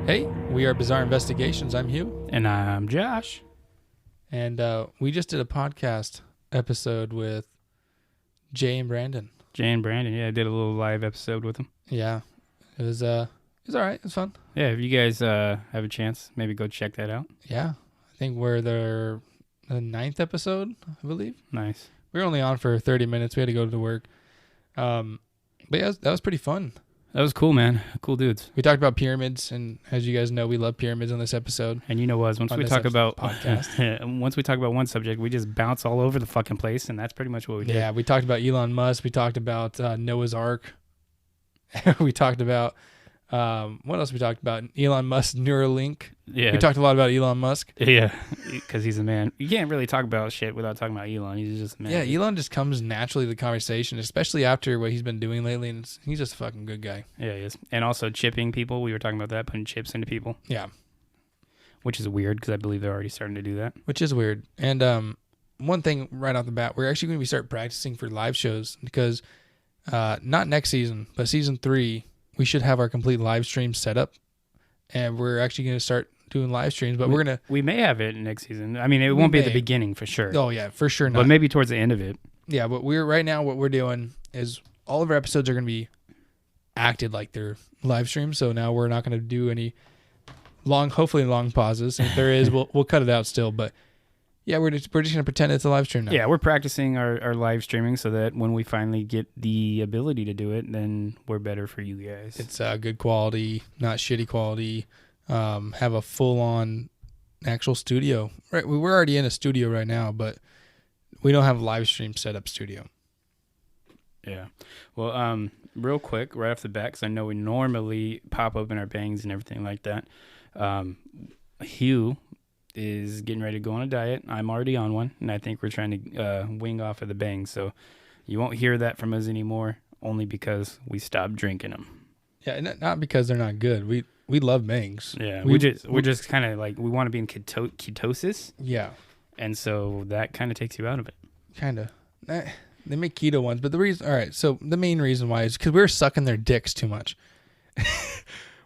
Hey, we are Bizarre Investigations. I'm Hugh. And I'm Josh. And we just did a podcast episode with Jay and Brandon. Jay and Brandon, yeah, I did a little live episode with them. Yeah. It was all right. It was fun. Yeah, if you guys have a chance, maybe go check that out. Yeah. I think we're the 9th episode, I believe. Nice. We were only on for 30 minutes. We had to go to work. But yeah, that was pretty fun. That was cool, man. Cool dudes. We talked about pyramids, and as you guys know, we love pyramids on this episode. And you know what? Once we talk about podcast, once we talk about one subject, we just bounce all over the fucking place, and that's pretty much what we did. Yeah, we talked about Elon Musk. We talked about Noah's Ark. We talked about what else? We talked about Elon Musk's Neuralink. Yeah, we talked a lot about Elon Musk. Yeah, because he's a man. You can't really talk about shit without talking about Elon. He's just a man. Yeah, Elon just comes naturally to the conversation, especially after what he's been doing lately. And he's just a fucking good guy. Yeah, he is. And also chipping people. We were talking about that, putting chips into people. Yeah, which is weird because I believe they're already starting to do that. Which is weird. And one thing right off the bat, we're actually going to start practicing for live shows because not next season, but season 3, we should have our complete live stream set up, and we're actually going to start doing live streams. But we may have it next season. I mean, it won't be at the beginning for sure. Oh yeah, for sure not. But maybe towards the end of it. Yeah, but right now what we're doing is all of our episodes are going to be acted like they're live streams. So now we're not going to do any hopefully long pauses. And if there is, we'll cut it out still. But yeah, we're just going to pretend it's a live stream now. Yeah, we're practicing our live streaming so that when we finally get the ability to do it, then we're better for you guys. It's good quality, not shitty quality. Have a full-on actual studio. Right, we're already in a studio right now, but we don't have a live stream setup studio. Yeah. Well, real quick, right off the bat, because I know we normally pop open our bangs and everything like that. Hugh is getting ready to go on a diet. I'm already on one, and I think we're trying to wing off of the bangs. So you won't hear that from us anymore, only because we stopped drinking them. Yeah, not because they're not good. We love bangs. Yeah, we're just kind of like we want to be in ketosis. Yeah, and so that kind of takes you out of it. Kind of. They make keto ones, but the reason. All right, so the main reason why is because we were sucking their dicks too much.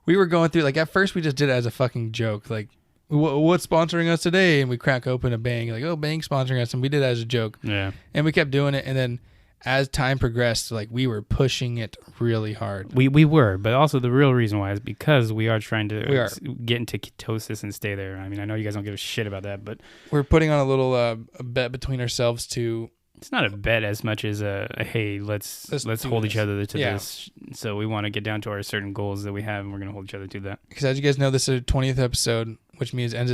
We were going through at first we just did it as a fucking joke, like. What's sponsoring us today? And we crack open a Bang, like, oh, Bang sponsoring us, and we did it as a joke. Yeah. And we kept doing it, and then as time progressed, we were pushing it really hard. We were, but also the real reason why is because we are trying to get into ketosis and stay there. I mean, I know you guys don't give a shit about that, but we're putting on a little a bet between ourselves to. It's not a bet as much as hey, let's hold each other to this. So we want to get down to our certain goals that we have, and we're going to hold each other to that. Because as you guys know, this is our 20th episode, which means end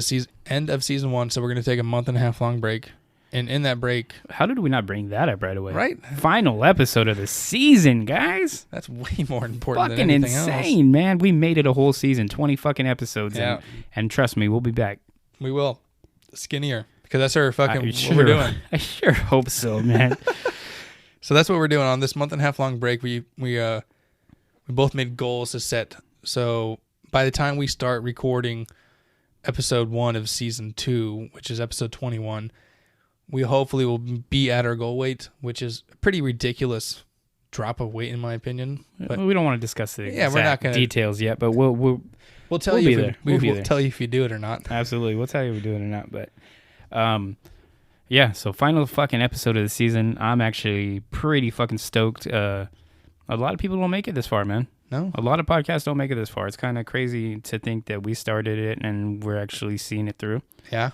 of season 1. So we're going to take a month and a half long break. And in that break, how did we not bring that up right away? Right, final episode of the season, guys. That's way more important. Fucking than anything insane, else. Man. We made it a whole season, 20 fucking episodes. Yeah. And trust me, we'll be back. We will. Skinnier. Because that's our fucking what we're doing. I sure hope so, man. So that's what we're doing on this month and a half long break. We both made goals to set. So by the time we start recording episode 1 of season 2, which is episode 21, we hopefully will be at our goal weight, which is a pretty ridiculous drop of weight in my opinion. But we don't want to discuss the we're not gonna, details yet, but we'll tell you there. We'll tell you if you do it or not. Absolutely, we'll tell you if we do it or not. But yeah. So final fucking episode of the season. I'm actually pretty fucking stoked. A lot of people don't make it this far, man. No, a lot of podcasts don't make it this far. It's kind of crazy to think that we started it and we're actually seeing it through. Yeah.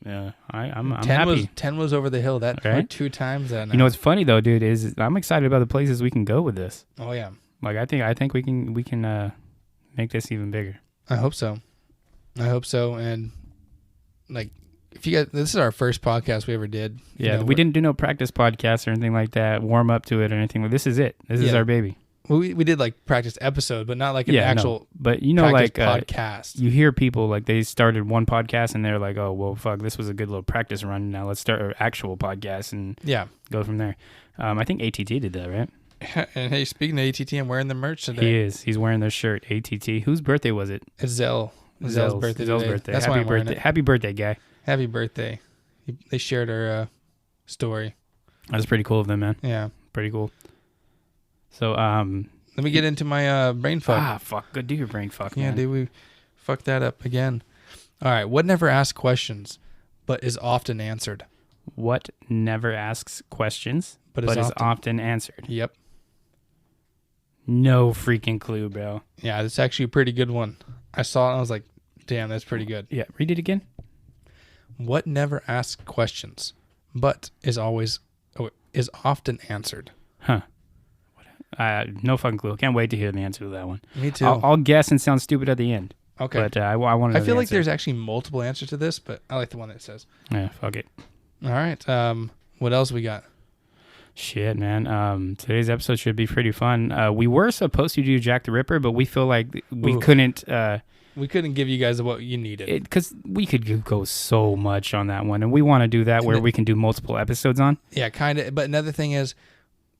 Yeah, I'm happy. 10 was over the hill. That right? 2 times that. Now. You know what's funny though, dude, is I'm excited about the places we can go with this. Oh yeah. I think we can make this even bigger. I hope so. And if you guys, this is our first podcast we ever did. Yeah, we didn't do no practice podcasts or anything like that. Warm up to it or anything. This is it. This is our baby. Well, we did practice episode, but not an actual. No. But podcast. You hear people they started one podcast and they're like, oh well, fuck, this was a good little practice run. Now let's start our actual podcast and go from there. I think ATT did that, right? And hey, speaking of ATT, I'm wearing the merch today. He is. He's wearing their shirt. ATT. Whose birthday was it? It's Zell's birthday. Zell's birthday. That's Happy why I'm wearing birthday. it. Happy birthday, guy. Happy birthday. They shared our story. That's pretty cool of them, man. Yeah. Pretty cool. So, Let me get into my brain fuck. Ah, fuck. Good do your brain fuck, Yeah, man. dude, we fucked that up again. All right. What never asks questions, but is often answered? What never asks questions, But but is is often answered? Yep. No freaking clue, bro. Yeah, it's actually a pretty good one. I saw it and I was like, damn, that's pretty good. Yeah, read it again. What never asks questions, but is often answered? Huh. No fucking clue. Can't wait to hear the answer to that one. Me too. I'll guess and sound stupid at the end. Okay. But I want to know I feel the like answer. there's actually multiple answers to this, but I like the one that says. Yeah, fuck it. All right. What else we got? Shit, man. Today's episode should be pretty fun. We were supposed to do Jack the Ripper, but we feel like we Ooh. couldn't. We couldn't give you guys what you needed. Because we could go so much on that one, and we want to do that where we can do multiple episodes on. Yeah, kind of. But another thing is,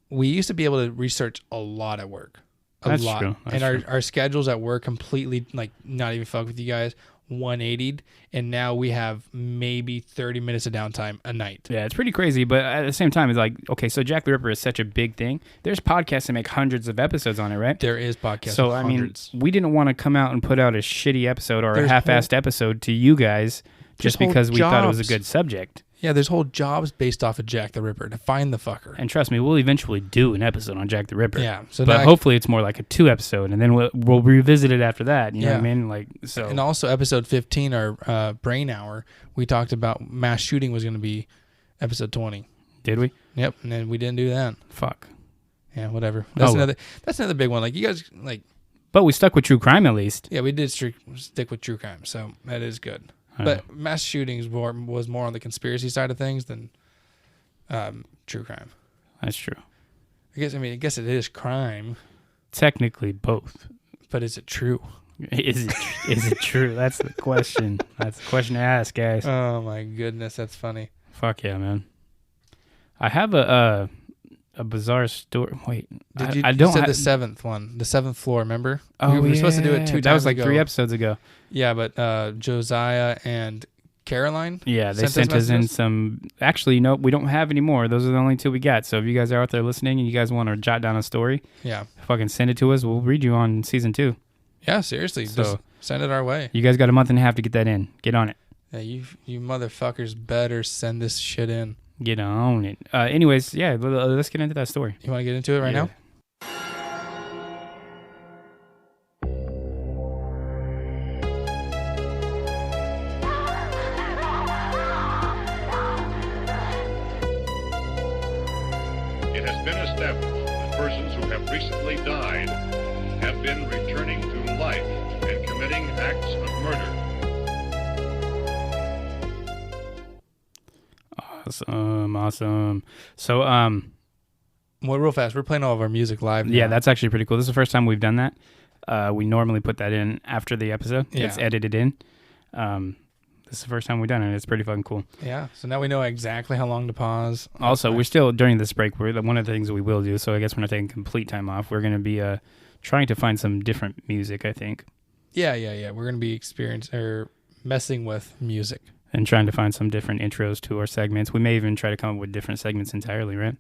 we used to be able to research a lot at work. That's lot. true. That's and true. our schedules at work completely, like, not even fuck with you guys, 180'd. And now we have maybe 30 minutes of downtime a night. Yeah, it's pretty crazy, but at the same time, it's like, okay, so Jack the Ripper is such a big thing. There's podcasts that make hundreds of episodes on it, right? There is podcasts. So, with I mean, hundreds. we didn't want to come out and put out a shitty episode or There's a half-assed episode to you guys just whole because we thought it was a jobs. good subject. Yeah, there's whole jobs based off of Jack the Ripper to find the fucker. And trust me, we'll eventually do an episode on Jack the Ripper. Yeah. So But now hopefully it's more like a 2 episode, and then we'll revisit it after that. You know what I Yeah. mean? Like, so. And also episode 15, our brain hour, we talked about mass shooting was going to be episode 20. Did we? Yep. And then we didn't do that. Fuck. Yeah, whatever. That's Oh, well. another big one. Like, you guys, like, But we stuck with true crime at least. yeah, we did stick with true crime, so that is good. But mass shootings was more on the conspiracy side of things than true crime. That's true. I guess it is crime, Technically both. but is it true? Is it true? That's the question. That's the question to ask, guys. Oh my goodness, that's funny. Fuck yeah, man. I have a bizarre story. Wait, Did you? I don't you said ha- the seventh one, the 7th floor. Remember? Oh, we were supposed to do it 2 times. That was like ago. 3 episodes ago. Yeah, but Josiah and Caroline. Yeah, they sent us in messages? some. Actually, no, we don't have any more. Those are the only 2 we got. So if you guys are out there listening and you guys want to jot down a story, Yeah. fucking send it to us. We'll read you on season 2. Yeah, seriously, So- just send it our way. You guys got a month and a half to get that in. Get on it. Yeah, you motherfuckers better send this shit in. Get on it. Anyways, yeah, let's get into that story. You want to get into it right Yeah. now? It has been established that persons who have recently died have been returning to life and committing acts of murder. Awesome. So, Well, real fast, we're playing all of our music live. yeah, now. that's actually pretty cool. This is the first time we've done that. We normally put that in after the episode. It's Yeah. edited in. This is the first time we've done it. It's pretty fucking cool. Yeah. So now we know exactly how long to pause. Also, Okay. we're still, during this break, one of the things we will do, so I guess we're not taking complete time off. We're going to be trying to find some different music, I think, Yeah. We're gonna be messing with music. and trying to find some different intros to our segments. We may even try to come up with different segments entirely, right?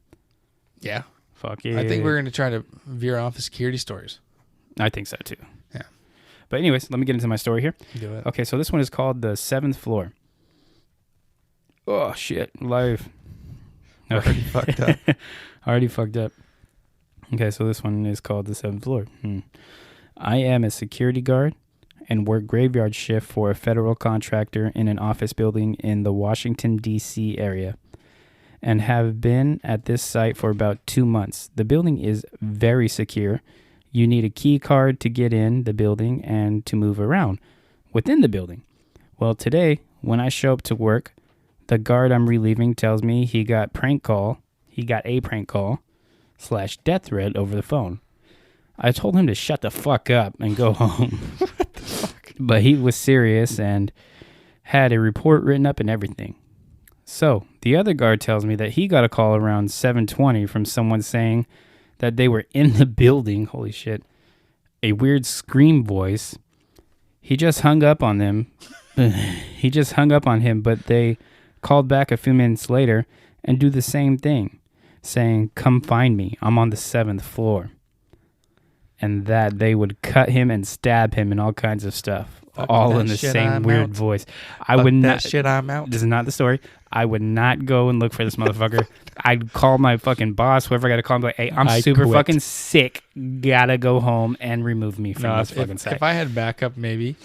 Yeah. Fuck yeah. I think we're gonna try to veer off the security stories. I think so, too. Yeah. But anyways, let me get into my story here. Do it. Okay, so this one is called The 7th Floor. Oh, shit. Live. Already fucked up. Already fucked up. Okay, so this one is called The 7th Floor. I am a security guard and work graveyard shift for a federal contractor in an office building in the Washington, D.C. area, and have been at this site for about 2 months. The building is very secure. You need a key card to get in the building and to move around within the building. Well, today, when I show up to work, the guard I'm relieving tells me he got a prank call / death threat over the phone. I told him to shut the fuck up and go home. What the fuck? But he was serious and had a report written up and everything. So the other guard tells me that he got a call around 7:20 from someone saying that they were in the building. Holy shit. A weird scream voice. He just hung up on them. But they called back a few minutes later and do the same thing, saying, "Come find me. I'm on the 7th floor." and that they would cut him and stab him and all kinds of stuff, all in the same weird voice. I would not. That shit, I'm out. This is not the story. I would not go and look for this motherfucker. I'd call my fucking boss, whoever I got to call, and be like, hey, I'm super fucking sick. Gotta go home and remove me from this fucking site. If I had backup, maybe.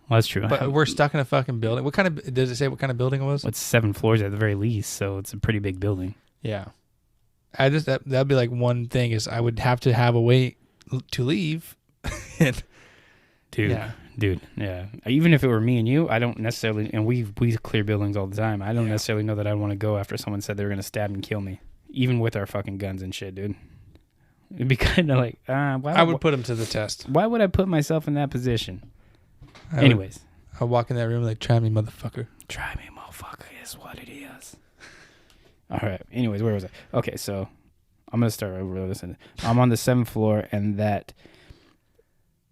Well, that's true. But we're stuck in a fucking building. What kind of, does it say what kind of building it was? It's 7 floors at the very least, so it's a pretty big building. Yeah. That'd be like one thing is I would have to have a way to leave. Dude, yeah. Even if it were me and you, I don't necessarily, and we clear buildings all the time. I don't necessarily know that I'd want to go after someone said they were going to stab and kill me, even with our fucking guns and shit, dude. It'd be kind of like, I would put him to the test. Why would I put myself in that position? I'd walk in that room like, try me, motherfucker. Try me, motherfucker, is what it is. All right. Anyways, where was I? Okay, so I'm going to start over. Listen, I'm on the 7th floor, and that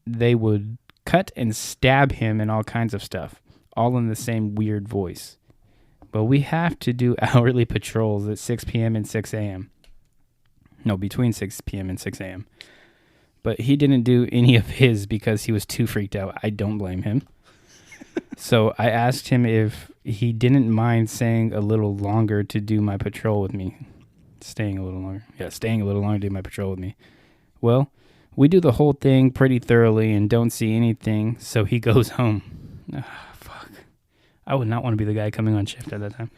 they would cut and stab him and all kinds of stuff, all in the same weird voice. But we have to do hourly patrols at 6 p.m. and 6 a.m. No, between 6 p.m. and 6 a.m. But he didn't do any of his because he was too freaked out. I don't blame him. So I asked him if he didn't mind staying a little longer to do my patrol with me. Staying a little longer to do my patrol with me. Well, we do the whole thing pretty thoroughly and don't see anything, so he goes home. Fuck. I would not want to be the guy coming on shift at that time.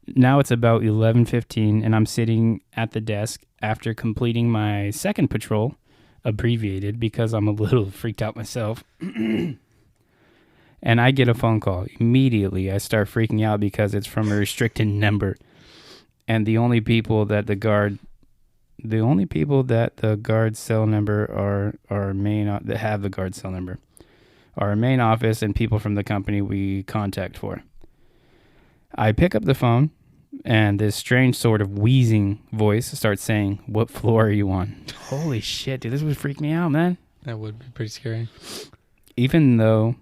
Now it's about 11:15, and I'm sitting at the desk after completing my second patrol, abbreviated because I'm a little freaked out myself. And I get a phone call. Immediately, I start freaking out because it's from a restricted number. And the only people that the guard cell number are main that have the guard cell number are our main office and people from the company we contact for. I pick up the phone, and this strange sort of wheezing voice starts saying, "What floor are you on?" Holy shit, dude, this would freak me out, man. That would be pretty scary. Even though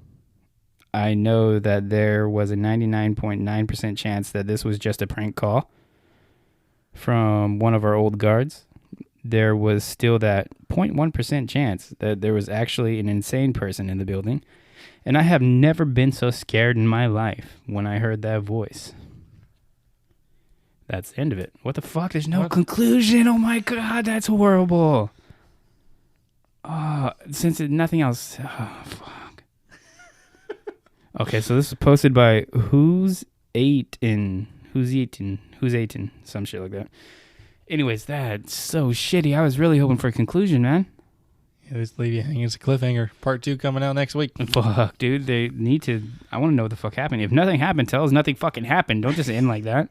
I know that there was a 99.9% chance that this was just a prank call from one of our old guards, there was still that 0.1% chance that there was actually an insane person in the building. And I have never been so scared in my life when I heard that voice. That's the end of it. What the fuck? There's no conclusion. Oh my God, that's horrible. Since nothing else. Oh, fuck. Okay, so this is posted by Who's Eatin', some shit like that. Anyways, that's so shitty. I was really hoping for a conclusion, man. Yeah, this leave you hanging. It's a cliffhanger. Part 2 coming out next week. Fuck, dude. They need to. I want to know what the fuck happened. If nothing happened, tell us nothing fucking happened. Don't just end like that.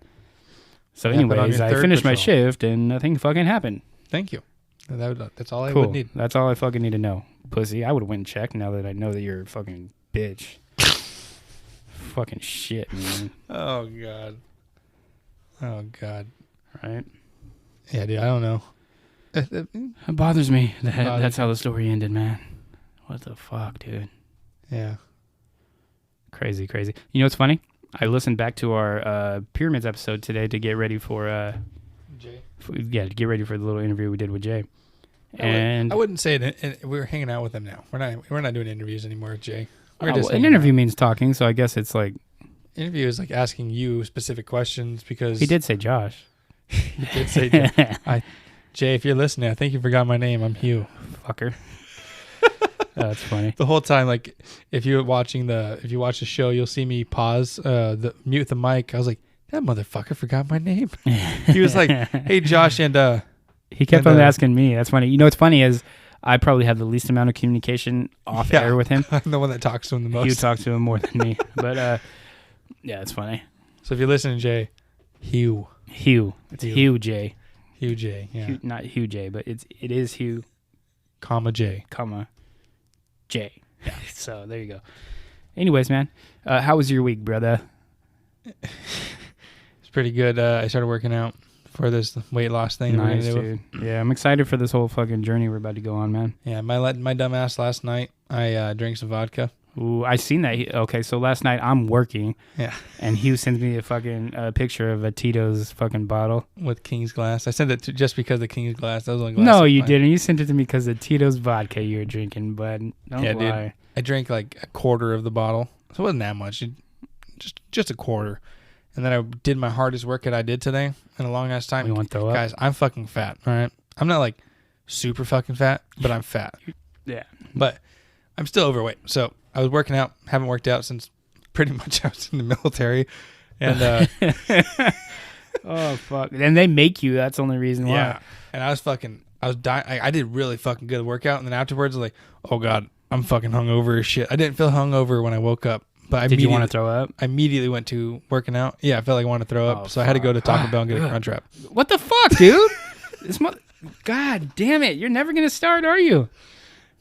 So, anyways, I finished my shift and nothing fucking happened. Thank you. That's all I would need. That's all I fucking need to know. Pussy, I would have went and checked now that I know that you're a fucking bitch. Fucking shit, man. Oh, God. Right? Yeah, dude, I don't know. It bothers me. That's how the story ended, man. What the fuck, dude? Yeah. Crazy. You know what's funny? I listened back to our Pyramids episode today to get ready for Jay. To get ready for the little interview we did with Jay. I wouldn't say that we're hanging out with them now. We're not doing interviews anymore, Jay. An interview means talking, so I guess it's like interview is like asking you specific questions because he did say Josh. He did say Josh. Jay, if you're listening, I think you forgot my name. I'm Hugh. Fucker. That's funny. The whole time, like, if you watch the show, you'll see me pause, mute the mic. I was like, that motherfucker forgot my name. He was like, hey, Josh, and he kept on asking me. That's funny. You know what's funny is I probably have the least amount of communication off air with him. I'm the one that talks to him the most. You talk to him more than me. But yeah, it's funny. So if you're listening, Jay, Hugh. It's Hugh J. Hugh J. Yeah. Hugh, not Hugh J, but it is Hugh, J. J. Yeah. So there you go. Anyways, man, how was your week, brother? It's pretty good. I started working out for this weight loss thing. Nice, dude. Yeah, I'm excited for this whole fucking journey we're about to go on, man. Yeah, my dumb ass last night, I drank some vodka. Ooh, I seen that. Okay, so last night I'm working. Yeah. And he sends me a fucking picture of a Tito's fucking bottle. With King's Glass. I sent it just because of King's Glass. That was the only glass. No, you didn't. You sent it to me because of Tito's vodka you were drinking, bud. Don't lie. Dude. I drank like a quarter of the bottle. So it wasn't that much. Just a quarter. And then I did my hardest workout I did today in a long ass time. You want to throw up? Guys, I'm fucking fat, all right? I'm not like super fucking fat, but I'm fat. Yeah. But I'm still overweight. So I was working out. Haven't worked out since pretty much I was in the military. And oh, fuck. And they make you. That's the only reason why. Yeah. And I was dying. I did really fucking good workout. And then afterwards, like, oh, God, I'm fucking hungover as shit. I didn't feel hungover when I woke up. But Did you want to throw up? I immediately went to working out. Yeah, I felt like I wanted to throw up. So I had to go to Taco Bell and get a Crunch Wrap. What the fuck, dude? God damn it. You're never going to start, are you?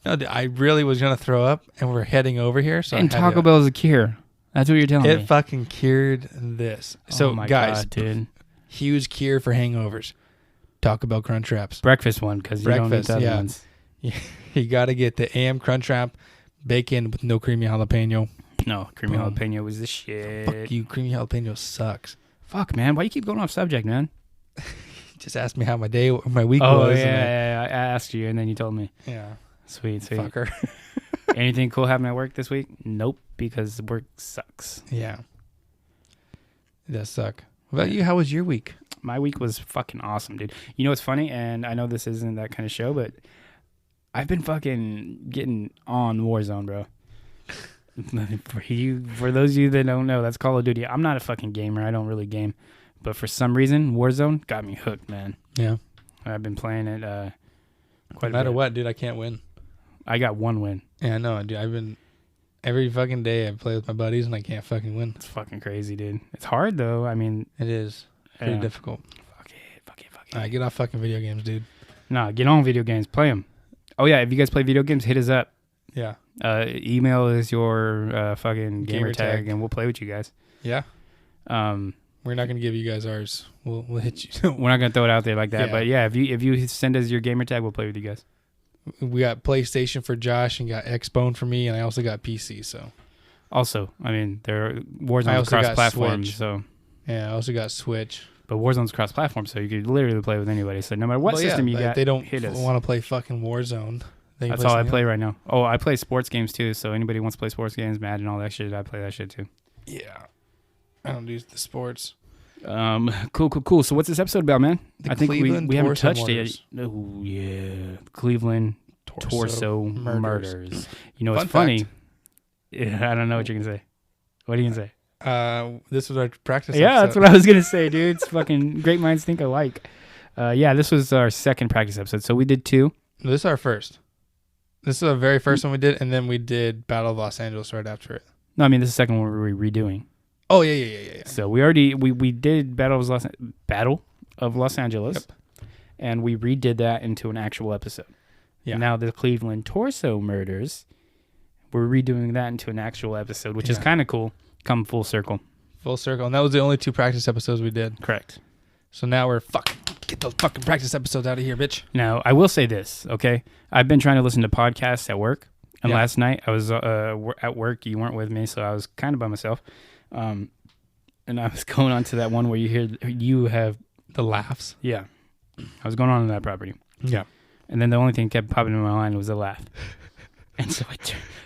No, I really was going to throw up, and we're heading over here. So and Taco Bell is a cure. That's what you're telling me. It fucking cured this. So, oh my guys, God, dude. Huge cure for hangovers. Taco Bell Crunch Wraps. Breakfast one, because you don't eat the other ones. You got to get the AM Crunch Wrap, bacon with no creamy jalapeno. No, creamy jalapeno was the shit. Fuck you, creamy jalapeno sucks. Fuck, man. Why you keep going off subject, man? Just asked me how my week was. Oh, yeah, I asked you, and then you told me. Yeah. Sweet. Fucker. Anything cool happening at work this week? Nope, because work sucks. Yeah. It does suck. What about you? How was your week? My week was fucking awesome, dude. You know what's funny? And I know this isn't that kind of show, but I've been fucking getting on Warzone, bro. For those of you that don't know, that's Call of Duty. I'm not a fucking gamer. I don't really game. But for some reason, Warzone got me hooked, man. Yeah. I've been playing it quite a bit. No matter what, dude, I can't win. I got one win. Yeah, I know, dude. I've been every fucking day I play with my buddies and I can't fucking win. It's fucking crazy, dude. It's hard though. I mean, it is pretty difficult. Fuck it. All right, get off fucking video games, dude. Nah, get on video games. Play them. Oh yeah, if you guys play video games, hit us up. Yeah. Email is your fucking gamer tag, and we'll play with you guys. Yeah. We're not gonna give you guys ours. We'll hit you. We're not gonna throw it out there like that. Yeah. But yeah, if you send us your gamer tag, we'll play with you guys. We got PlayStation for Josh and got Xbone for me, and I also got PC. So. Also, I mean, Warzone's cross-platform, so. Yeah, I also got Switch. But Warzone's cross-platform, so you could literally play with anybody. So no matter what system you got, they don't hit us. Want to play fucking Warzone. That's all I play right now. Oh, I play sports games too. So anybody wants to play sports games, Madden, all that shit, I play that shit too. Yeah, I don't do the sports. Cool. So what's this episode about, man? I think we haven't touched murders. it. Oh yeah, Cleveland torso murders. You know, it's Fun funny. Yeah, I don't know what you're gonna say. What are you gonna say? This was our practice. Yeah, episode. That's what I was gonna say, dude. It's fucking great minds think alike. Yeah, this was our second practice episode. So we did 2. No, this is our first. This is the very first one we did, and then we did Battle of Los Angeles right after it. No, I mean this is the second one we're redoing. Oh yeah. So we did Battle of Los Angeles, yep. And we redid that into an actual episode. Yeah. Now the Cleveland torso murders, we're redoing that into an actual episode, which is kind of cool. Come full circle. Full circle, and that was the only 2 practice episodes we did. Correct. So now we're get those fucking practice episodes out of here, bitch. Now I will say this, okay? I've been trying to listen to podcasts at work, and last night I was at work. You weren't with me, so I was kind of by myself. And I was going on to that one where you have the laughs. Yeah. I was going on to that property. Yeah. And then the only thing that kept popping in my mind was the laugh. And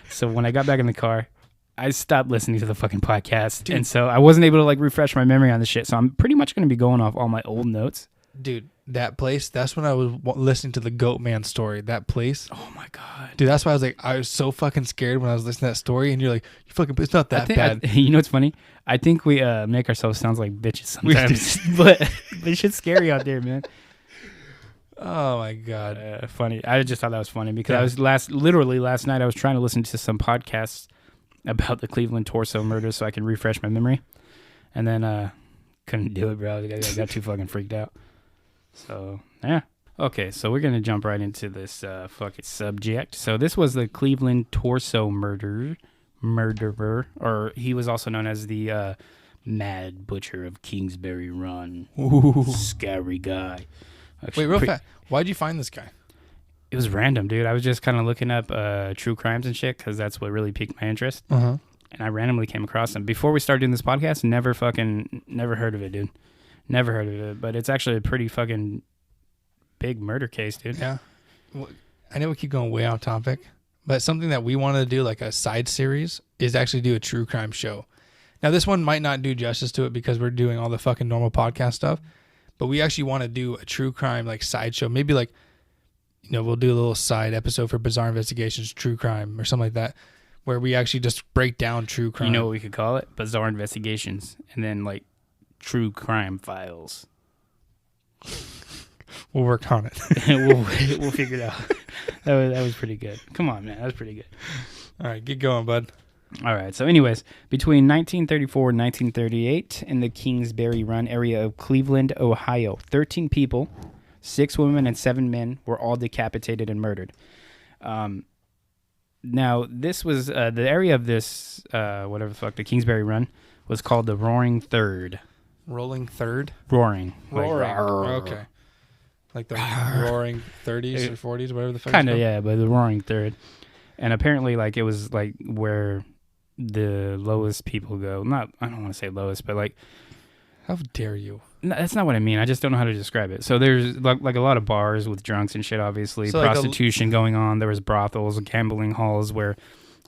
so when I got back in the car, I stopped listening to the fucking podcast. Dude. And so I wasn't able to like refresh my memory on the shit. So I'm pretty much going to be going off all my old notes. Dude, that place, that's when I was listening to the Goat Man story. That place. Oh my God. Dude, that's why I was so fucking scared when I was listening to that story. And you're like, it's not that bad. You know what's funny? I think we make ourselves sound like bitches sometimes. But this shit's scary out there, man. Oh my God. Funny. I just thought that was funny because I was last night I was trying to listen to some podcasts about the Cleveland torso murder so I can refresh my memory. And then couldn't do it, bro. I got too fucking freaked out. So, yeah. Okay, so we're going to jump right into this fucking subject. So this was the Cleveland torso murderer, or he was also known as the Mad Butcher of Kingsbury Run. Ooh. Scary guy. Wait, real fast. Why'd you find this guy? It was random, dude. I was just kind of looking up true crimes and shit because that's what really piqued my interest. Uh-huh. And I randomly came across them. Before we started doing this podcast, never heard of it, dude. Never heard of it. But it's actually a pretty fucking big murder case, dude. Yeah. Well, I know we keep going way off topic, but something that we wanted to do, like a side series, is actually do a true crime show. Now, this one might not do justice to it because we're doing all the fucking normal podcast stuff, but we actually want to do a true crime, like, side show. Maybe, like, you know, we'll do a little side episode for Bizarre Investigations, True Crime, or something like that, where we actually just break down true crime. You know what we could call it? Bizarre Investigations. And then, like, True Crime Files. We'll work on it. we'll figure it out. That was pretty good. Come on, man. That was pretty good. All right, get going, bud. All right. So anyways, between 1934 and 1938 in the Kingsbury Run area of Cleveland, Ohio, 13 people, 6 women and 7 men were all decapitated and murdered. Now, this was the area of this, whatever the fuck, the Kingsbury Run was called the Roaring Third. Rolling Third? Roaring. Okay. Like the Roaring 30s or 40s, whatever the fuck. Kind of, yeah, but the Roaring Third. And apparently, like, it was, like, where the lowest people go. I don't want to say lowest, but, like... How dare you? No, that's not what I mean. I just don't know how to describe it. So there's, like a lot of bars with drunks and shit, obviously. So prostitution going on. There was brothels, gambling halls where,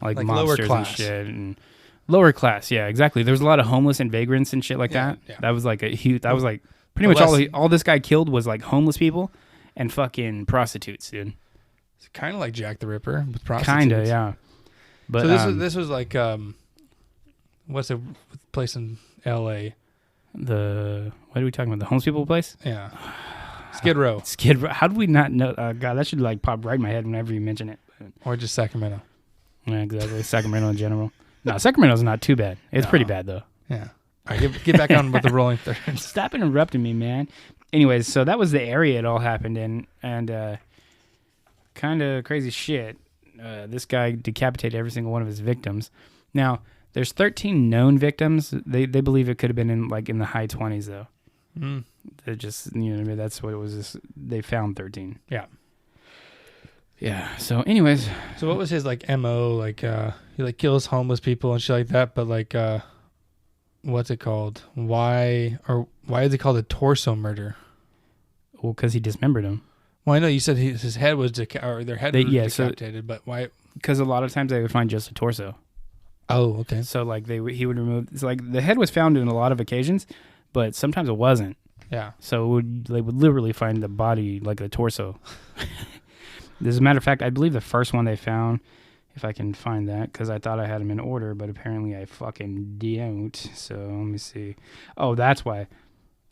like mobsters and shit. And lower class, yeah, exactly. There's a lot of homeless and vagrants and shit like that. Yeah. That was, like, a huge... That was, like... Pretty much all this guy killed was, like, homeless people and fucking prostitutes, dude. It's kind of like Jack the Ripper with prostitutes. Kind of, yeah. But so this was like what's the place in L.A.? What are we talking about? The homeless people place? Yeah. Skid Row. Skid Row. How did we not know? God, that should like pop right in my head whenever you mention it. Or just Sacramento. Yeah, exactly. Sacramento in general. No, Sacramento's not too bad. It's pretty bad though. Yeah. All right, get back on with the Rolling Thirds. Stop interrupting me, man. Anyways, so that was the area it all happened in, and kind of crazy shit. This guy decapitated every single one of his victims. Now, there's 13 known victims. They believe it could have been in the high 20s though. Mm. They just, you know what I mean? That's what it was. They found 13. Yeah. Yeah. So, anyways. So, what was his MO? Like, he kills homeless people and shit like that. But what's it called? Why is it called a torso murder? Well, because he dismembered them. Well, I know you said his head was their head was decapitated, but why? Because a lot of times they would find just a torso. Oh, okay. So he would remove. It's like the head was found in a lot of occasions, but sometimes it wasn't. Yeah. So they would literally find the body, like the torso. As a matter of fact, I believe the first one they found, if I can find that, because I thought I had them in order, but apparently I fucking don't. So let me see. Oh, that's why.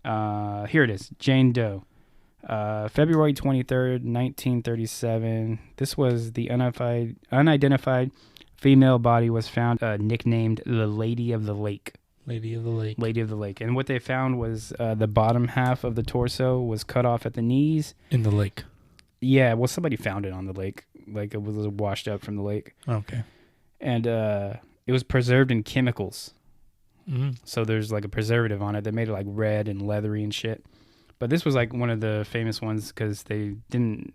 Here it is. Jane Doe. February 23rd, 1937. This was the unidentified female body was found, nicknamed the Lady of the Lake. Lady of the Lake. Lady of the Lake. And what they found was the bottom half of the torso was cut off at the knees. In the lake. Yeah, well, somebody found it on the lake. Like, it was washed up from the lake. Okay. And it was preserved in chemicals. Mm-hmm. So there's like a preservative on it that made it like red and leathery and shit. But this was like one of the famous ones because it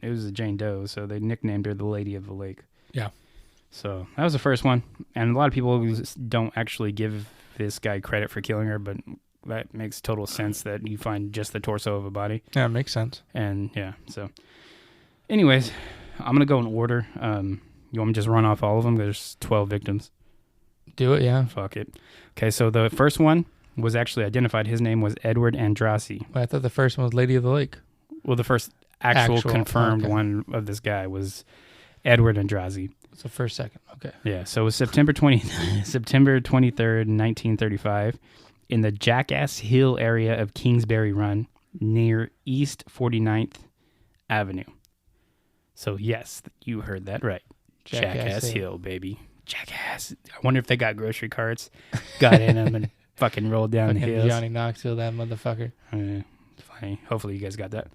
was a Jane Doe, so they nicknamed her the Lady of the Lake. Yeah. So that was the first one. And a lot of people don't actually give this guy credit for killing her, but that makes total sense that you find just the torso of a body. Yeah, it makes sense. And yeah, so anyways, I'm going to go in order. You want me to just run off all of them? There's 12 victims. Do it, yeah. Fuck it. Okay, so the first one was actually identified. His name was Edward Andrassy. I thought the first one was Lady of the Lake. Well, the first actual confirmed one of this guy was Edward Andrassy. So first, second. Okay. Yeah, so it was September 23rd, 1935, in the Jackass Hill area of Kingsbury Run near East 49th Avenue. So yes, you heard that right. Jackass Hill, baby. Jackass. I wonder if they got grocery carts, got in them, and fucking rolled down the hills. Johnny Knoxville, that motherfucker. Funny. Hopefully you guys got that.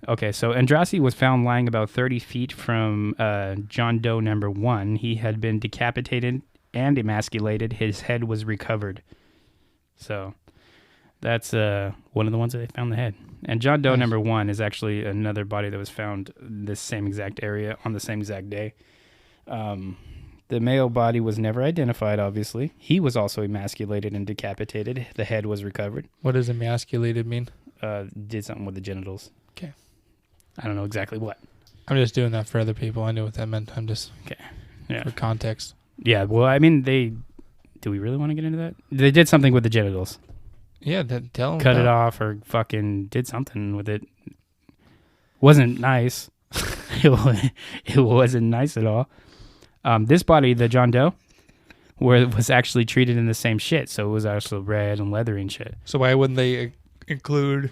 Okay, so Andrassy was found lying about 30 feet from John Doe number 1. He had been decapitated and emasculated. His head was recovered. So That's one of the ones that they found the head. And John Doe Nice. number 1 is actually another body that was found this same exact area on the same exact day. The male body was never identified, obviously. He was also emasculated and decapitated. The head was recovered. What does emasculated mean? Did something with the genitals. Okay. I don't know exactly what. I'm just doing that for other people. I knew what that meant. I'm just Yeah. for context. Yeah, well, I mean, do we really want to get into that? They did something with the genitals. Yeah, tell them. Cut it off or fucking did something with it. Wasn't nice. It wasn't nice at all. This body, the John Doe, was actually treated in the same shit. So it was also red and leathery and shit. So why wouldn't they include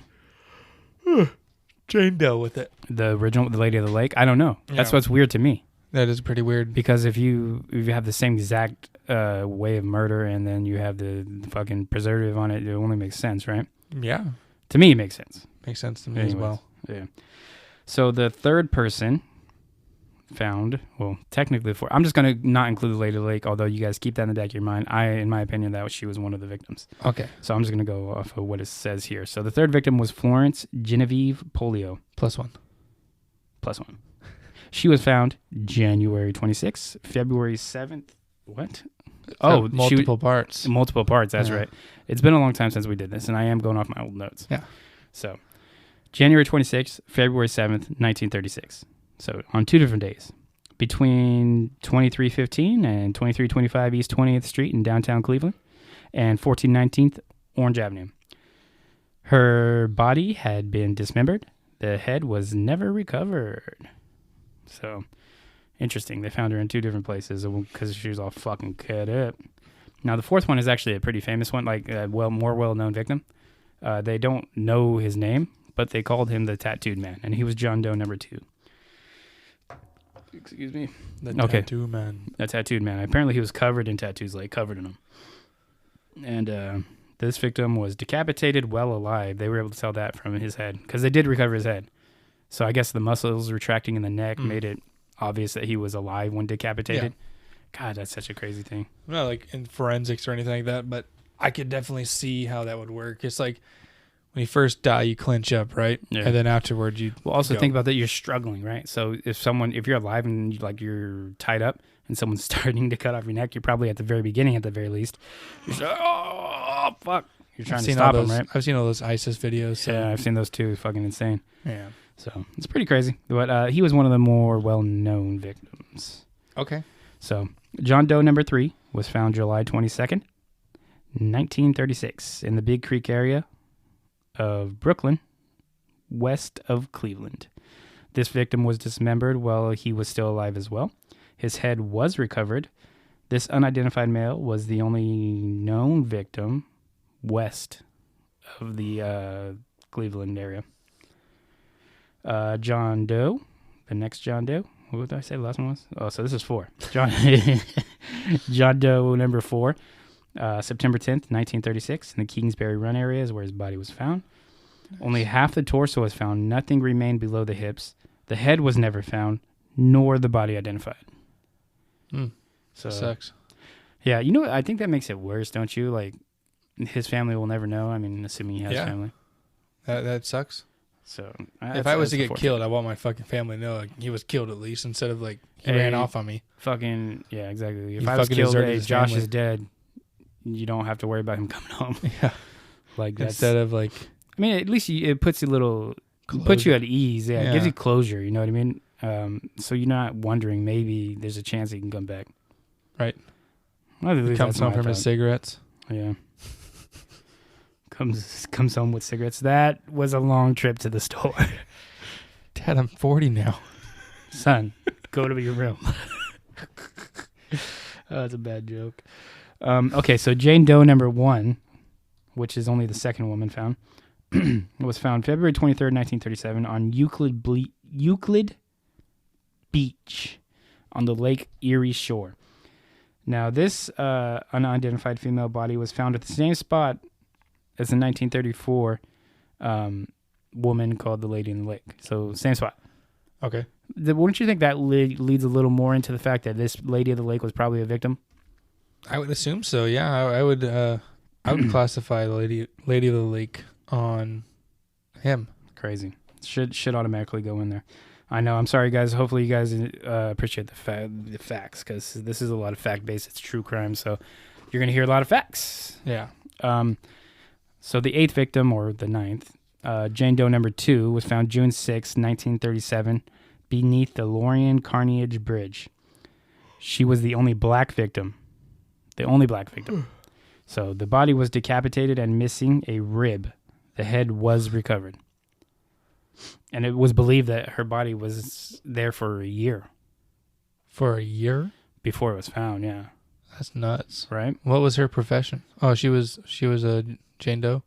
Jane Doe with it? The original, the Lady of the Lake, I don't know. That's Yeah. what's weird to me. That is pretty weird. Because if you have the same exact way of murder and then you have the fucking preservative on it, it only makes sense, right? Yeah, To me, it makes sense. makes sense to me as well. Yeah. So the third person found, well, technically I'm just going to not include the Lady of the Lake, although you guys keep that in the back of your mind. In my opinion, she was one of the victims. Okay, So I'm just going to go off of what it says here. So the third victim was Florence Genevieve Polio, +1. +1. She was found January 26th, February 7th. What? Oh, multiple parts. Multiple parts, that's Yeah. right. It's been a long time since we did this, and I am going off my old notes. Yeah. So, January 26th, February 7th, 1936. So, on 2 different days. Between 2315 and 2325 East 20th Street in downtown Cleveland and 1419th Orange Avenue. Her body had been dismembered. The head was never recovered. So, interesting. They found her in 2 different places because she was all fucking cut up. Now, the fourth one is actually a pretty famous one, like a more well-known victim. They don't know his name, but they called him the Tattooed Man, and he was John Doe number 2. Excuse me. The Okay. Tattoo Man. The Tattooed Man. Apparently, he was covered in tattoos, like covered in them. And this victim was decapitated while alive. They were able to tell that from his head because they did recover his head. So I guess the muscles retracting in the neck made it obvious that he was alive when decapitated. God, that's such a crazy thing. Not like in forensics or anything like that, but I could definitely see how that would work. It's like when you first die, you clinch up, right? Yeah. And then afterwards, you Well, also go. think about that. You're struggling, right? So if you're alive and you're tied up and someone's starting to cut off your neck, you're probably at the very beginning, at the very least. You're just, oh, fuck. You're trying to stop them, right? I've seen all those ISIS videos. So. Yeah, I've seen those too. Fucking insane. Yeah. So it's pretty crazy. But he was one of the more well-known victims. Okay. So John Doe number 3 was found July 22nd, 1936 in the Big Creek area of Brooklyn, west of Cleveland. This victim was dismembered while he was still alive as well. His head was recovered. This unidentified male was the only known victim west of the Cleveland area. John Doe, the next John Doe. What did I say the last one was? Oh, so this is 4. John Doe number 4, September 10th, 1936, in the Kingsbury Run area is where his body was found. Nice. Only half the torso was found. Nothing remained below the hips. The head was never found, nor the body identified. So sucks. Yeah, you know what? I think that makes it worse, don't you? Like, his family will never know. I mean, assuming he has family. That sucks. So if I was to get killed, I want my fucking family to know like, he was killed at least instead of like he ran off on me. Fucking yeah, exactly. If You I was fucking killed, deserted hey, his Josh family. is dead. You don't have to worry about him coming home. Yeah. Like that's, Instead of like, I mean, at least it puts you a little, Closure. puts you at ease. Yeah, it gives Yeah. you closure. You know what I mean? So you're not wondering maybe there's a chance he can come back. right, Well, at least comes that's home my from his thought. cigarettes. Yeah. Comes home with cigarettes. That was a long trip to the store. Dad, I'm 40 now. Son, go to your room. That's a bad joke. Okay, so Jane Doe number 1, which is only the second woman found, was found February 23rd, 1937 on Euclid Beach on the Lake Erie shore. Now, this unidentified female body was found at the same spot as the 1934 woman called the Lady in the Lake. So, same spot. Okay. Wouldn't you think that leads a little more into the fact that this Lady of the Lake was probably a victim? I would assume so. Yeah, I would. I would classify the Lady of the Lake on him. Crazy. Should automatically go in there. I know. I'm sorry, guys. Hopefully, you guys appreciate the facts, because this is a lot of fact-based. It's true crime, so you're going to hear a lot of facts. Yeah. So the 8th victim, or the 9th, Jane Doe number 2, was found June 6, 1937, beneath the Lorien Carnegie Bridge. She was the only black victim. The only black victim. So the body was decapitated and missing a rib. The head was recovered. And it was believed that her body was there for a year. For a year? Before it was found, yeah. That's nuts. Right? What was her profession? Oh, she was a Jane Doe?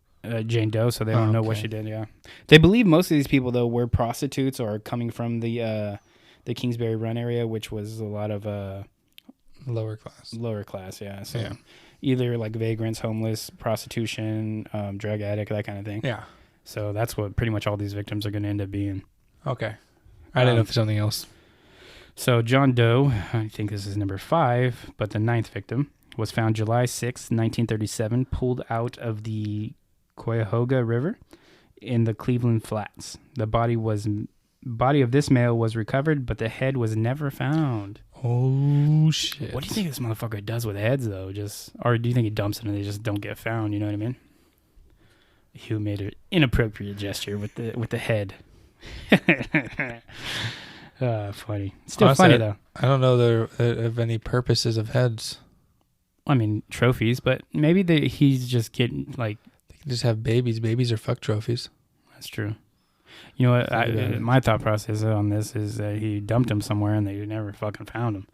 Jane Doe, so they don't know what she did, yeah. They believe most of these people, though, were prostitutes or coming from the Kingsbury Run area, which was a lot of... lower class. Lower class, yeah. So yeah. Either like vagrants, homeless, prostitution, drug addict, that kind of thing. Yeah. So that's what pretty much all these victims are going to end up being. Okay. I didn't know if there's something else. So John Doe, I think this is number 5, but the 9th victim, was found July 6, 1937, pulled out of the Cuyahoga River in the Cleveland Flats. The body of this male was recovered, but the head was never found. Oh, shit. What do you think this motherfucker does with heads, though? Or do you think he dumps it and they just don't get found? You know what I mean? Hugh made an inappropriate gesture with the head. Funny. Still Honestly, funny, though. I don't know there of any purposes of heads. I mean, trophies, but maybe he's just getting, like... They can just have babies. Babies are fuck trophies. That's true. You know what? My thought process on this is that he dumped him somewhere and they never fucking found him.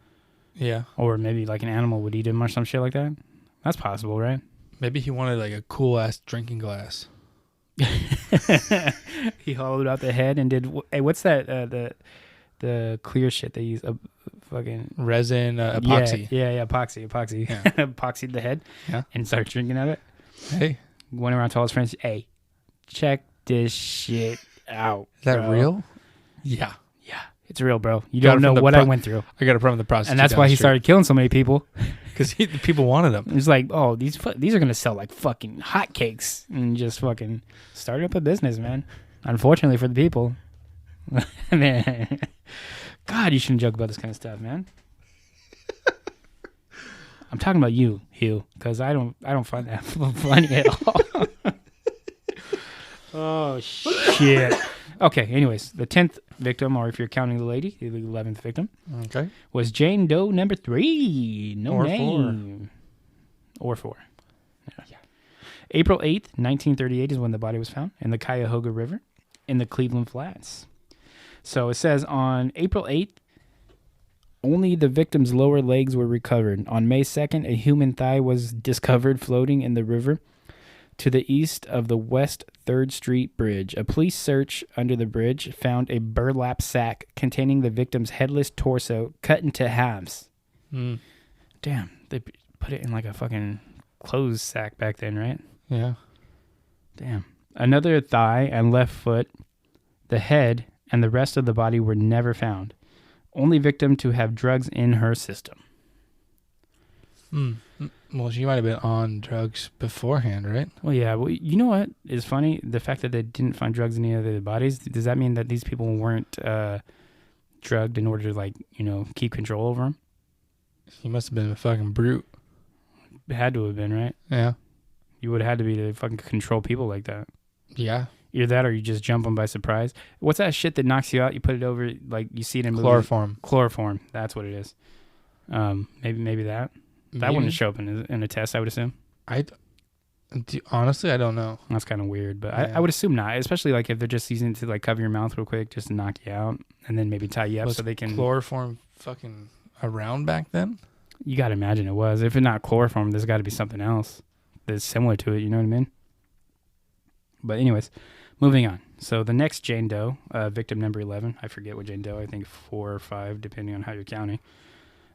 Yeah. Or maybe like an animal would eat him or some shit like that. That's possible, right? Maybe he wanted like a cool ass drinking glass. He hollowed out the head and did. Hey, what's that? The clear shit they use. Fucking resin, epoxy. Yeah, epoxy. Yeah. Epoxied the head. Yeah. And started drinking out of it. Hey. Went around to all his friends. Hey, check this shit out. Is that bro. Real? Yeah. Yeah, it's real, bro. You don't know what I went through. I got a problem with the prostitute. And that's why he started killing so many people. Because the people wanted them. It's like, oh, these are going to sell like fucking hotcakes. And just fucking started up a business, man. Unfortunately for the people. Man. God, you shouldn't joke about this kind of stuff, man. I'm talking about you, Hugh, because I don't find that funny at all. Oh, shit. Okay, anyways, the 10th victim, or if you're counting the lady, the 11th victim, okay, was Jane Doe number 3. No or name. 4. Or 4. Yeah. April 8th, 1938 is when the body was found in the Cuyahoga River in the Cleveland Flats. So it says on April 8th, only the victim's lower legs were recovered. On May 2nd, a human thigh was discovered floating in the river to the east of the West 3rd Street Bridge. A police search under the bridge found a burlap sack containing the victim's headless torso cut into halves. Mm. Damn, they put it in like a fucking clothes sack back then, right? Yeah. Damn. Another thigh and left foot, the head, and the rest of the body were never found. Only victim to have drugs in her system. Well, she might have been on drugs beforehand, right? Well, yeah. Well, you know what is funny? The fact that they didn't find drugs in any of their bodies. Does that mean that these people weren't drugged in order to, like, you know, keep control over them? He must have been a fucking brute. It had to have been, right? Yeah. You would have had to be to fucking control people like that. Yeah. Either that or you just jump them by surprise. What's that shit that knocks you out? You put it over, like, you see it in movies. Chloroform. Chloroform. That's what it is. Maybe that. That wouldn't show up in a test, I would assume. Honestly, I don't know. That's kind of weird, but yeah. I would assume not, especially like if they're just using it to like cover your mouth real quick, just to knock you out, and then maybe tie you up so they can... chloroform fucking around back then? You got to imagine it was. If it's not chloroform, there's got to be something else that's similar to it, you know what I mean? But anyways, moving on. So the next Jane Doe, victim number 11, I forget what Jane Doe, I think 4 or 5, depending on how you're counting,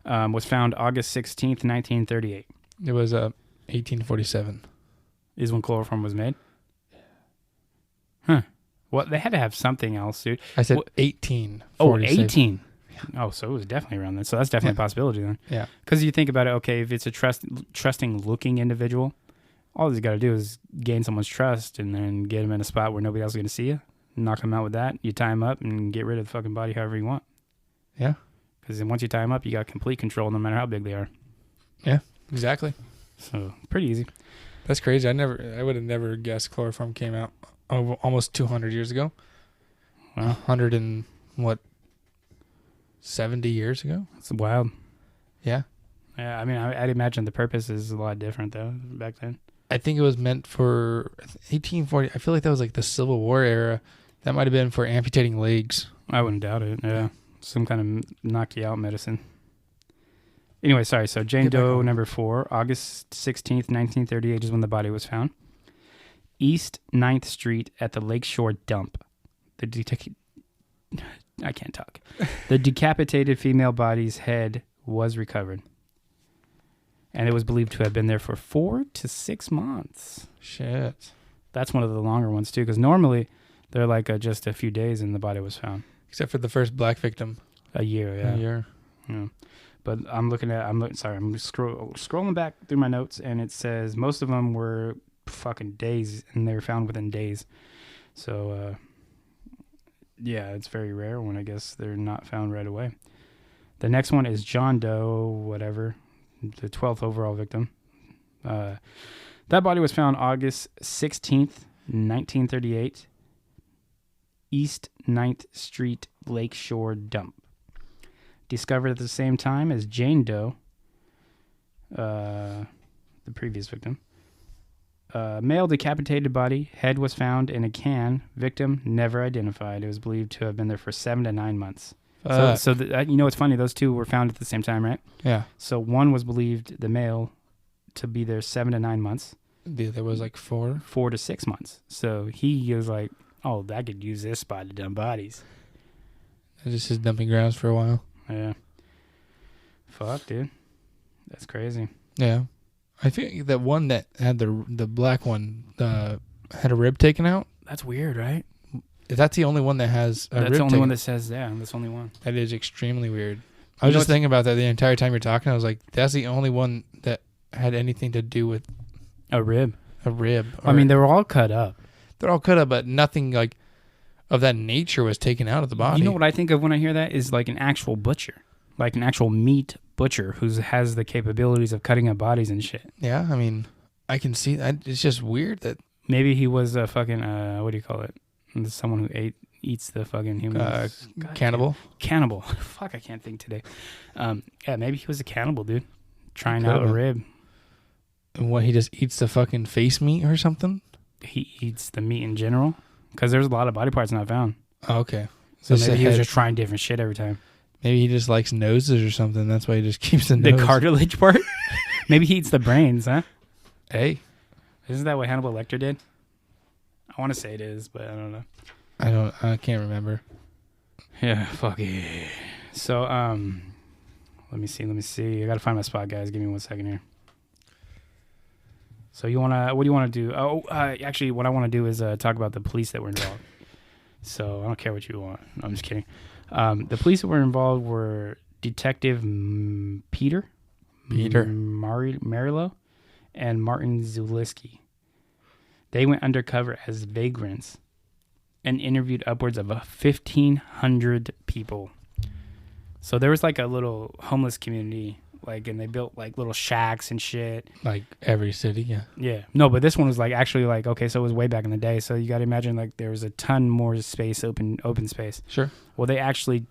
was found August 16th, 1938. It was 1847. Is when chloroform was made? Huh. Well, they had to have something else, dude. I said 1847. Oh, 18. Oh, so it was definitely around then. So that's definitely a possibility then. Yeah. Because you think about it, okay, if it's a trusting-looking individual, all he's got to do is gain someone's trust and then get him in a spot where nobody else is going to see you. Knock him out with that. You tie him up and get rid of the fucking body however you want. Yeah. Because then once you tie them up, you got complete control no matter how big they are. Yeah, exactly. So pretty easy. That's crazy. I would have never guessed chloroform came out almost 200 years ago. Wow. 100 and what? 70 years ago? It's wild. Yeah. Yeah, I mean, I'd imagine the purpose is a lot different, though, back then. I think it was meant for 1840. I feel like that was like the Civil War era. That might have been for amputating legs. I wouldn't doubt it, yeah. Some kind of knock-you-out medicine. Anyway, sorry. So Jane Doe, number 4, August 16th, 1938 is when the body was found. East 9th Street at the Lakeshore Dump. I can't talk. The decapitated female body's head was recovered. And it was believed to have been there for 4 to 6 months. Shit. That's one of the longer ones, too, because normally they're like just a few days and the body was found. Except for the first black victim. A year, yeah. A year. Yeah. But I'm scrolling back through my notes, and it says most of them were fucking days, and they were found within days. So, yeah, it's very rare when I guess they're not found right away. The next one is John Doe, whatever, the 12th overall victim. That body was found August 16th, 1938, East 9th Street Lakeshore Dump. Discovered at the same time as Jane Doe, the previous victim. Male decapitated body, head was found in a can. Victim never identified. It was believed to have been there for 7 to 9 months. So you know what's funny? Those two were found at the same time, right? Yeah. So one was believed, the male, to be there 7 to 9 months. The other was like 4. 4 to 6 months. So he was like, oh, I could use this spot to dump bodies. It's just his dumping grounds for a while. Yeah. Fuck, dude. That's crazy. Yeah. I think that one that had the black one had a rib taken out. That's weird, right? That's the only one that has a rib That's the only taken. one that says, yeah, that's the only one. That is extremely weird. I was just thinking about that the entire time you're talking. I was like, that's the only one that had anything to do with a rib. A rib. I mean, they were all cut up. They're all cut up, but nothing like of that nature was taken out of the body. You know what I think of when I hear that is like an actual butcher, like an actual meat butcher who has the capabilities of cutting up bodies and shit. Yeah, I mean, I can see that. It's just weird that maybe he was a fucking what do you call it? Someone who eats the fucking humans. Cannibal. Cannibal. Fuck, I can't think today. Yeah, maybe he was a cannibal, dude, trying out a rib. And what, he just eats the fucking face meat or something? He eats the meat in general, because there's a lot of body parts not found. Oh, okay. So maybe he was just trying different shit every time. Maybe he just likes noses or something. That's why he just keeps the nose. The cartilage part? Maybe he eats the brains, huh? Hey. Isn't that what Hannibal Lecter did? I want to say it is, but I don't know. I can't remember. Yeah, fuck it. So, let me see. I got to find my spot, guys. Give me 1 second here. So what do you want to do? Actually, what I want to do is talk about the police that were involved. So I don't care what you want. No, I'm just kidding. The police that were involved were Detective Peter Marilo and Martin Zuliski. They went undercover as vagrants and interviewed upwards of 1,500 people. So there was like a little homeless community, and they built like little shacks and shit. Like every city, yeah. Yeah. No, but this one was actually okay, so it was way back in the day. So you got to imagine there was a ton more space, open space. Sure. Well, they actually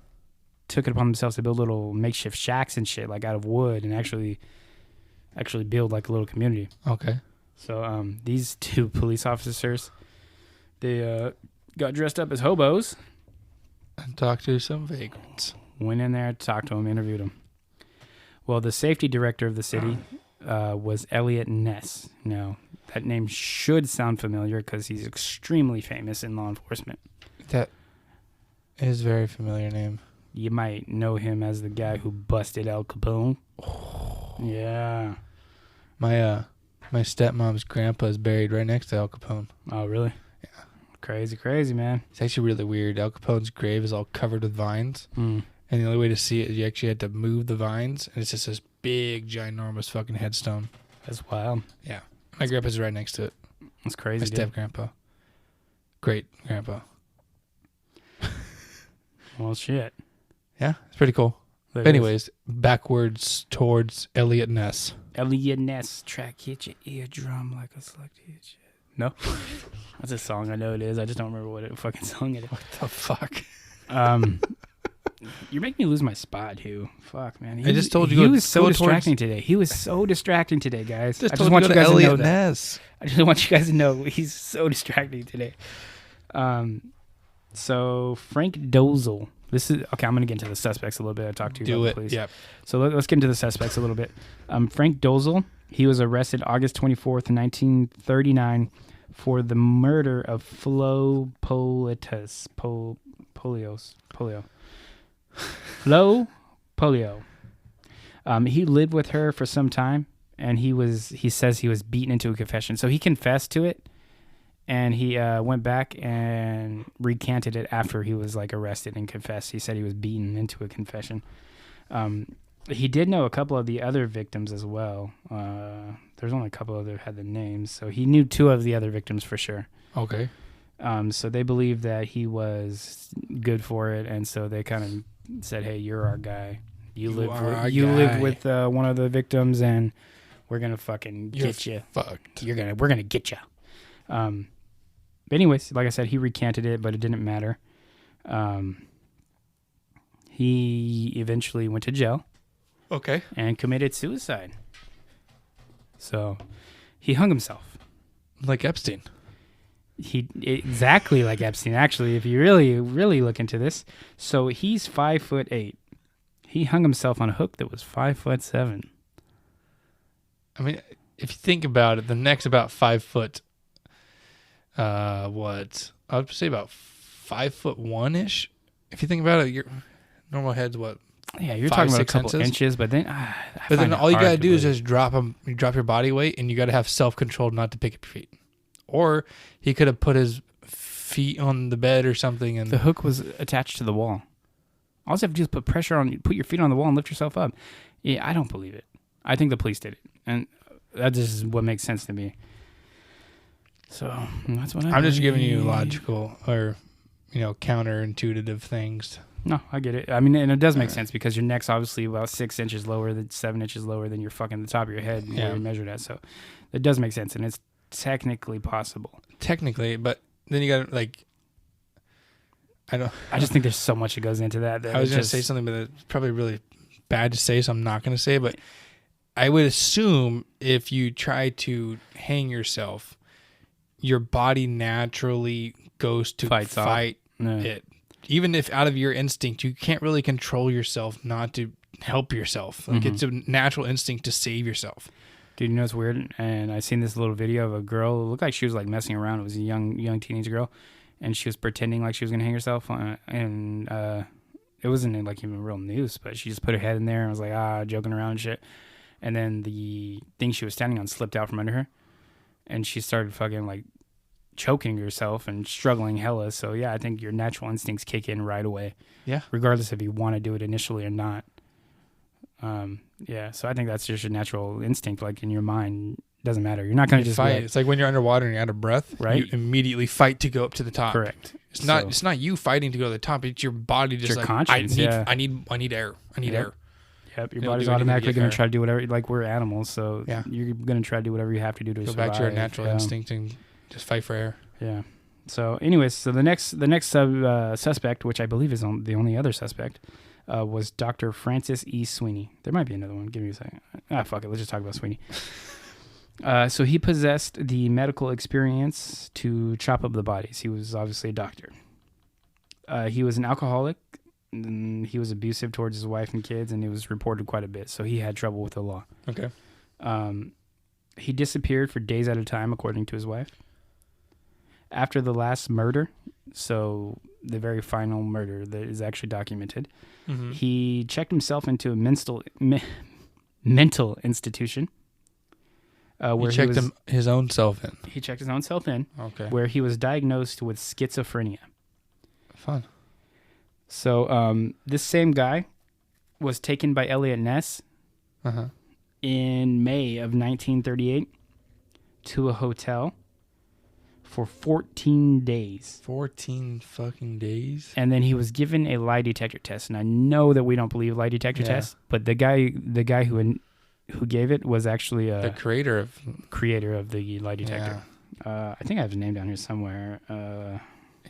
took it upon themselves to build little makeshift shacks and shit, out of wood, and actually build a little community. Okay. So these two police officers, they got dressed up as hobos and talked to some vagrants. Went in there, talked to them, interviewed them. Well, the safety director of the city was Elliot Ness. Now, that name should sound familiar because he's extremely famous in law enforcement. That is a very familiar name. You might know him as the guy who busted Al Capone. Oh. Yeah. My stepmom's grandpa is buried right next to Al Capone. Oh, really? Yeah. Crazy, man. It's actually really weird. Al Capone's grave is all covered with vines. Mm. And the only way to see it is you actually had to move the vines. And it's just this big, ginormous fucking headstone. That's wild. Yeah. My grandpa's right next to it. That's crazy. My dude. step grandpa. Great grandpa. Well, shit. Yeah, it's pretty cool. That But is. anyways, backwards towards Elliot Ness. Elliot Ness track hit your eardrum like a slug hit you. No? That's a song. I know it is. I just don't remember what fucking song it is. What the fuck? You're making me lose my spot, Hugh. Fuck, man. I just told you he go- was so go distracting today. He was so distracting today, guys. I just told want you you to guys to know Elliot that. Ness. I just want you guys to know he's so distracting today. So Frank Dozel. This is okay. I'm gonna get into the suspects a little bit. I talked to you Do about it. the police. Yep. So let's get into the suspects a little bit. Frank Dozel. He was arrested August 24th, 1939, for the murder of Flo Polio. Flo Polio. He lived with her for some time, and he says he was beaten into a confession. So he confessed to it, and he went back and recanted it after he was like arrested and confessed. He said he was beaten into a confession. He did know a couple of the other victims as well. There's only a couple other had the names, so he knew two of the other victims for sure. Okay. So they believed that he was good for it, and so they kind of said, "Hey, you're our guy. You lived with one of the victims, and we're gonna fucking get you. Fucked. We're gonna get you." But anyways, like I said, he recanted it, but it didn't matter. He eventually went to jail Okay. and committed suicide. So he hung himself. Like Epstein. Exactly like Epstein, actually, if you really look into this. So he's 5'8". He hung himself on a hook that was 5'7". I mean, if you think about it, the neck's about 5 foot. What? I would say about 5'1" ish. If you think about it, your normal head's what? Yeah, you're 5, talking about a 6 couple inches? inches, but then But then all you gotta do is just drop him. You drop your body weight, and you gotta have self control not to pick up your feet. Or he could have put his feet on the bed or something, and the hook was attached to the wall. All you have to do is put pressure on, put your feet on the wall, and lift yourself up. Yeah, I don't believe it. I think the police did it, and that just is what makes sense to me. So that's what I'm just giving you logical or counterintuitive things. No, I get it. I mean, and it does make sense because your neck's obviously about 6 inches lower than 7 inches lower than your fucking the top of your head where you're measured at. So it does make sense, and it's technically possible. Technically, but then you got like, I just think there's so much that goes into that. I was going to say something, but it's probably really bad to say, so I'm not going to say. But I would assume if you try to hang yourself, your body naturally goes to fight it. Even if out of your instinct, you can't really control yourself not to help yourself. Like it's a natural instinct to save yourself. Dude, you know what's weird? And I seen this little video of a girl. It looked like she was like messing around. It was a young teenage girl, and she was pretending like she was gonna hang herself. And it wasn't like even real news, but she just put her head in there and was like joking around and shit. And then the thing she was standing on slipped out from under her, and she started fucking like choking herself and struggling hella. So yeah, I think your natural instincts kick in right away. Yeah. Regardless if you want to do it initially or not. Yeah, so I think that's just your natural instinct, like in your mind. It doesn't matter. You're not going to just fight. It's like when you're underwater and you're out of breath, right? You immediately fight to go up to the top. Correct. It's not you fighting to go to the top. It's your body just your like conscience, I need air. I need air. Yep, your body's automatically going to try to do whatever. Like we're animals, so you're going to try to do whatever you have to do to survive. Go back to your natural instinct and just fight for air. Yeah. So, anyways, so the next suspect, which I believe is the only other suspect, was Dr. Francis E. Sweeney. There might be another one. Give me a second. Fuck it. Let's just talk about Sweeney. So he possessed the medical experience to chop up the bodies. He was obviously a doctor. He was an alcoholic. He was abusive towards his wife and kids, and it was reported quite a bit. So he had trouble with the law. Okay. He disappeared for days at a time, according to his wife. After the last murder, so the very final murder that is actually documented, he checked himself into a mental institution. Where he checked his own self in. He checked his own self in. Okay. Where he was diagnosed with schizophrenia. Fun. So this same guy was taken by Elliot Ness in May of 1938 to a hotel for 14 days. 14 fucking days. And then he was given a lie detector test. And I know that we don't believe lie detector tests, but the guy who gave it was actually the creator of the lie detector. Yeah. I think I have his name down here somewhere.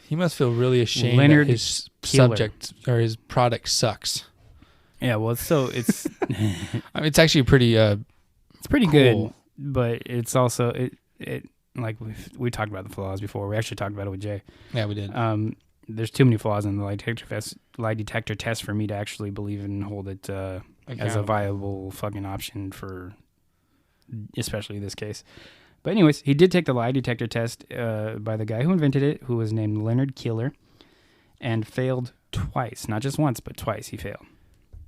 He must feel really ashamed Leonard that his Keeler. subject or his product sucks. Yeah, well, it's I mean, it's actually pretty it's pretty cool. good, but it's also it like we talked about the flaws before. We actually talked about it with Jay. Yeah, we did. There's too many flaws in the lie detector test for me to actually believe and hold it as a viable fucking option for especially this case. But anyways, he did take the lie detector test by the guy who invented it, who was named Leonard Keeler, and failed twice. Not just once, but twice he failed.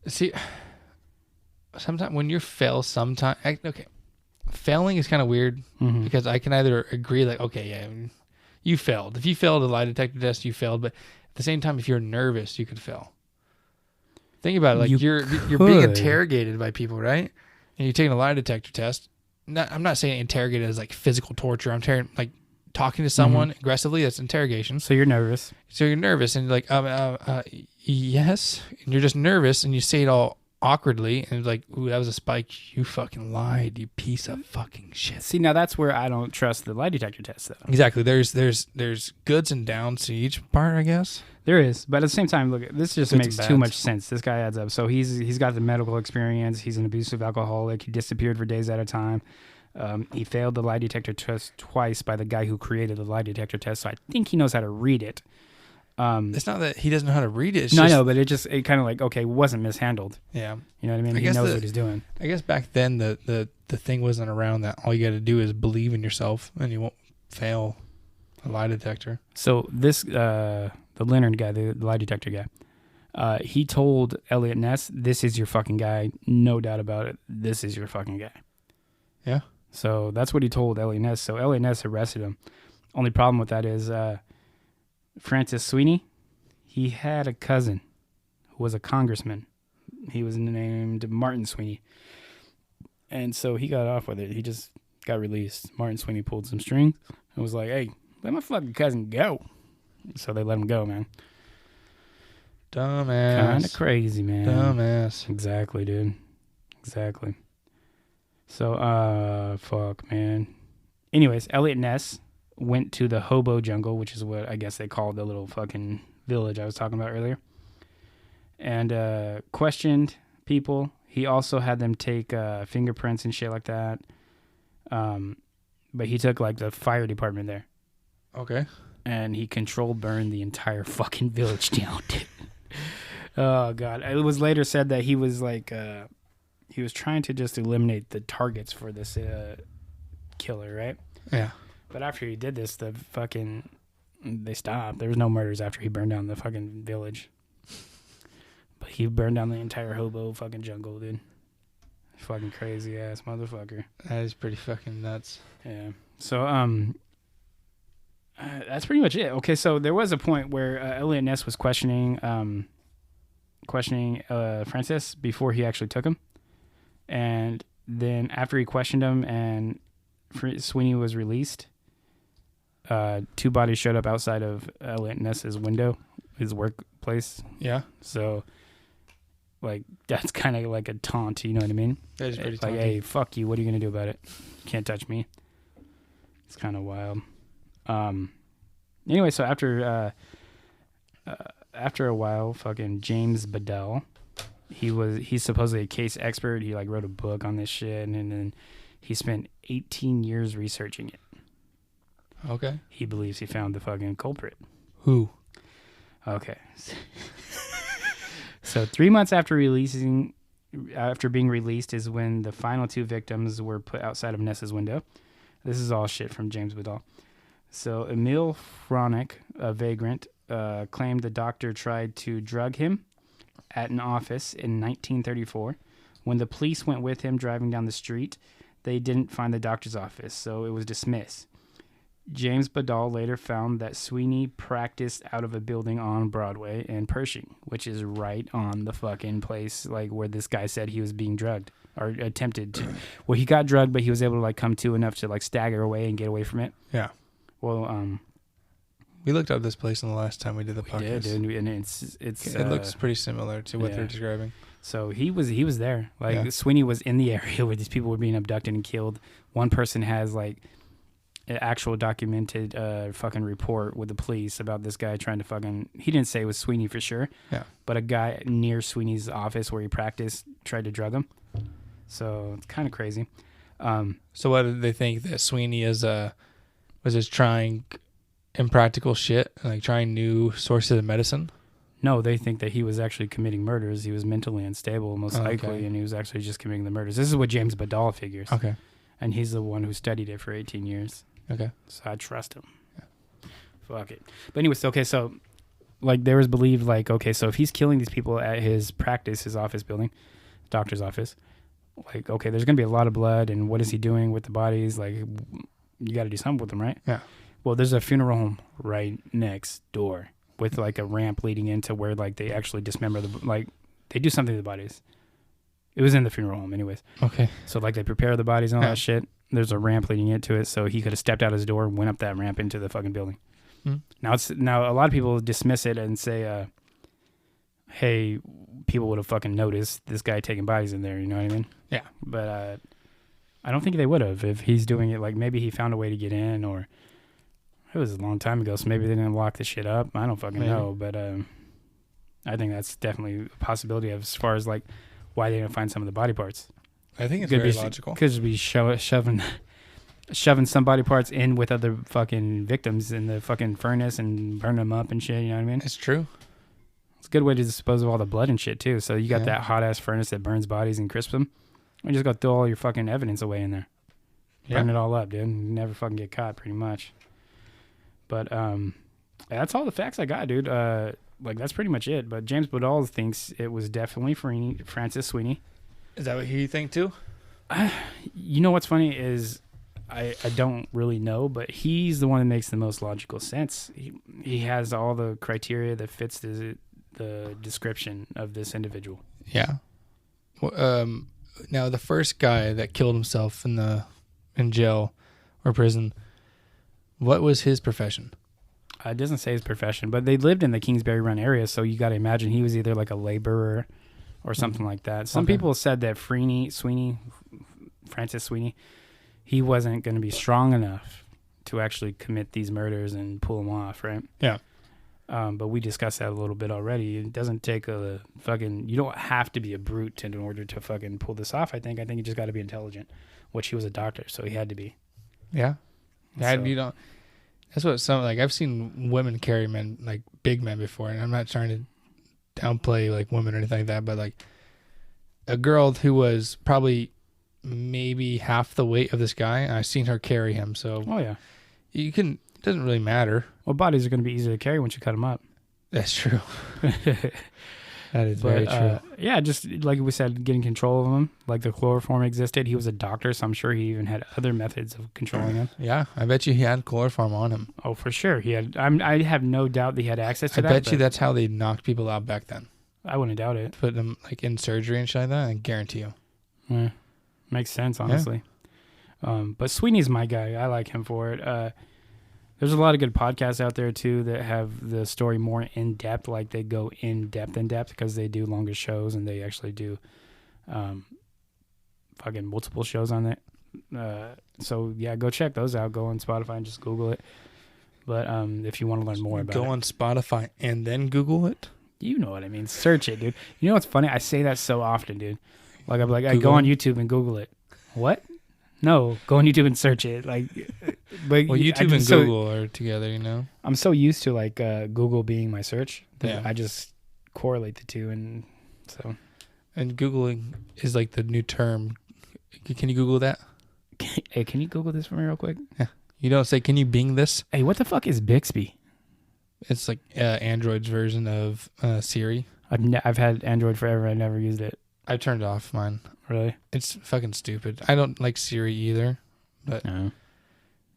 See, sometimes when you fail, failing is kind of weird because I can either agree like, okay, yeah, you failed. If you failed a lie detector test, you failed. But at the same time, if you're nervous, you could fail. Think about it. Like you're being interrogated by people, right? And you're taking a lie detector test. I'm not saying interrogated as like physical torture. I'm like talking to someone aggressively. That's interrogation. So you're nervous. And you're like, yes. And you're just nervous, and you say it all awkwardly, and it's like, ooh, that was a spike. You fucking lied, you piece of fucking shit. See, now that's where I don't trust the lie detector test, though. Exactly. There's goods and downs to each part, I guess. There is, but at the same time, look, this just makes too much sense. This guy adds up. So he's got the medical experience. He's an abusive alcoholic. He disappeared for days at a time. He failed the lie detector test twice by the guy who created the lie detector test. So I think he knows how to read it. It's not that he doesn't know how to read it. It's I know, but it kind of like, okay, wasn't mishandled. Yeah. You know what I mean? He knows what he's doing. I guess back then the thing wasn't around that all you got to do is believe in yourself and you won't fail a lie detector. So this, the Leonard guy, the lie detector guy, he told Elliot Ness, this is your fucking guy. No doubt about it. This is your fucking guy. Yeah. So that's what he told Elliot Ness. So Elliot Ness arrested him. Only problem with that is Francis Sweeney, he had a cousin who was a congressman. He was named Martin Sweeney. And so he got off with it. He just got released. Martin Sweeney pulled some strings and was like, hey, let my fucking cousin go. So they let him go, man. Dumbass. Kind of crazy, man. Dumbass. Exactly, dude. Exactly. So, fuck, man. Anyways, Elliot Ness went to the hobo jungle, which is what I guess they called the little fucking village I was talking about earlier, and questioned people. He also had them take fingerprints and shit like that. But he took like the fire department there. Okay. And he controlled burned the entire fucking village down. Oh God! It was later said that he was like he was trying to just eliminate the targets for this killer, right? Yeah. But after he did this, they stopped. There was no murders after he burned down the fucking village. But he burned down the entire hobo fucking jungle, dude. Fucking crazy ass motherfucker. That is pretty fucking nuts. Yeah. So that's pretty much it. Okay, so there was a point where Elliot Ness was questioning Francis before he actually took him, and then after he questioned him and Sweeney was released, two bodies showed up outside of Elliot Ness's window, his workplace. Yeah. So, like, that's kind of like a taunt, you know what I mean? That is pretty like, taunty. hey, fuck you. What are you going to do about it? You can't touch me. It's kind of wild. Anyway, so after a while, fucking James Bedell, he's supposedly a case expert. He like wrote a book on this shit, and then he spent 18 years researching it. Okay. He believes he found the fucking culprit. Who? Okay. So 3 months after being released is when the final two victims were put outside of Ness's window. This is all shit from James Bedell. So Emil Fronick, a vagrant, claimed the doctor tried to drug him at an office in 1934. When the police went with him driving down the street, they didn't find the doctor's office, so it was dismissed. James Bedell later found that Sweeney practiced out of a building on Broadway in Pershing, which is right on the fucking place like where this guy said he was being drugged. or attempted to. Well, he got drugged, but he was able to like come to enough to like stagger away and get away from it. Yeah. Well, we looked up this place in the last time we did the podcast. did, dude, and it's it looks pretty similar to what yeah. they're describing. So he was there. Like Yeah. Sweeney was in the area where these people were being abducted and killed. One person has like an actual documented fucking report with the police about this guy trying to fucking. He didn't say it was Sweeney for sure. Yeah. But a guy near Sweeney's office where he practiced tried to drug him. So it's kind of crazy. So what did they think that Sweeney is was just trying impractical shit, like trying new sources of medicine? No, they think that he was actually committing murders. He was mentally unstable, most likely, okay. and he was actually just committing the murders. This is what James Badal figures. Okay. And he's the one who studied it for 18 years. Okay. So I trust him. Yeah. Fuck it. But anyways, okay, so like there was believed like, okay, so if he's killing these people at his practice, his office building, doctor's office, like, okay, there's going to be a lot of blood, and what is he doing with the bodies? Like, you got to do something with them, right? Yeah. Well, there's a funeral home right next door with like a ramp leading into where like they actually dismember like they do something to the bodies. It was in the funeral home anyways. Okay. So like they prepare the bodies and all Yeah. that shit. There's a ramp leading into it, so he could have stepped out his door and went up that ramp into the fucking building. Hmm. Now a lot of people dismiss it and say, hey, people would have fucking noticed this guy taking bodies in there, you know what I mean? Yeah. But I don't think they would have if he's doing it. Like maybe he found a way to get in, or it was a long time ago, so maybe they didn't lock the shit up. I don't fucking know, but I think that's definitely a possibility as far as like why they didn't find some of the body parts. I think it's Could very be, logical. Could just be shoving some body parts in with other fucking victims in the fucking furnace and burn them up and shit. You know what I mean? It's true. It's a good way to dispose of all the blood and shit too. So you got Yeah. that hot ass furnace that burns bodies and crisps them. You just go throw all your fucking evidence away in there. Burn it all up, dude. You never fucking get caught, pretty much. But that's all the facts I got, dude. Like that's pretty much it. But James Badal thinks it was definitely Francis Sweeney. Is that what you think too? You know what's funny is I don't really know, but he's the one that makes the most logical sense. He has all the criteria that fits the description of this individual. Yeah. Well, now the first guy that killed himself in jail or prison, what was his profession? It doesn't say his profession, but they lived in the Kingsbury Run area, so you got to imagine he was either like a laborer or something like that. Some people said that Francis Sweeney, he wasn't going to be strong enough to actually commit these murders and pull them off, right? Yeah. But we discussed that a little bit already. It doesn't take you don't have to be a brute in order to fucking pull this off, I think. I think you just got to be intelligent, which he was a doctor, so he had to be. Yeah. So, You don't. That's what I've seen women carry men, like big men before, and I'm not trying to downplay like women or anything like that, but like a girl who was probably maybe half the weight of this guy, I've seen her carry him. So oh yeah, it doesn't really matter. well, bodies are going to be easier to carry once you cut them up. That's true. That is very true. Yeah, just like we said, getting control of him. Like the chloroform existed. He was a doctor, so I'm sure he even had other methods of controlling him. Yeah, I bet you he had chloroform on him. Oh, for sure. He had. I have no doubt that he had access to I that. bet you that's how they knocked people out back then. I wouldn't doubt it. Put them like in surgery and shit like that. I guarantee you. Yeah, makes sense, honestly. But Sweeney's my guy. I like him for it. There's a lot of good podcasts out there too that have the story more in depth. Like they go in depth because they do longer shows and they actually do fucking multiple shows on it. So yeah, go check those out. Go on Spotify and just Google it. But if you want to learn more about it, go on Spotify and then Google it. You know what I mean. Search it, dude. You know what's funny? I say that so often, dude. Like I'm like, I Google go on YouTube and Google it. What? No, go on YouTube and search it. Like, but Well, YouTube and Google are together, you know. I'm so used to like Google being my search that Yeah. I just correlate the two, and so. And Googling is like the new term. Can you Google that? Hey, can you Google this for me real quick? Yeah. You don't say, can you Bing this? Hey, what the fuck is Bixby? It's like Android's version of Siri. I've had Android forever. I never used it. I turned off mine. Really? It's fucking stupid. I don't like Siri either. But No.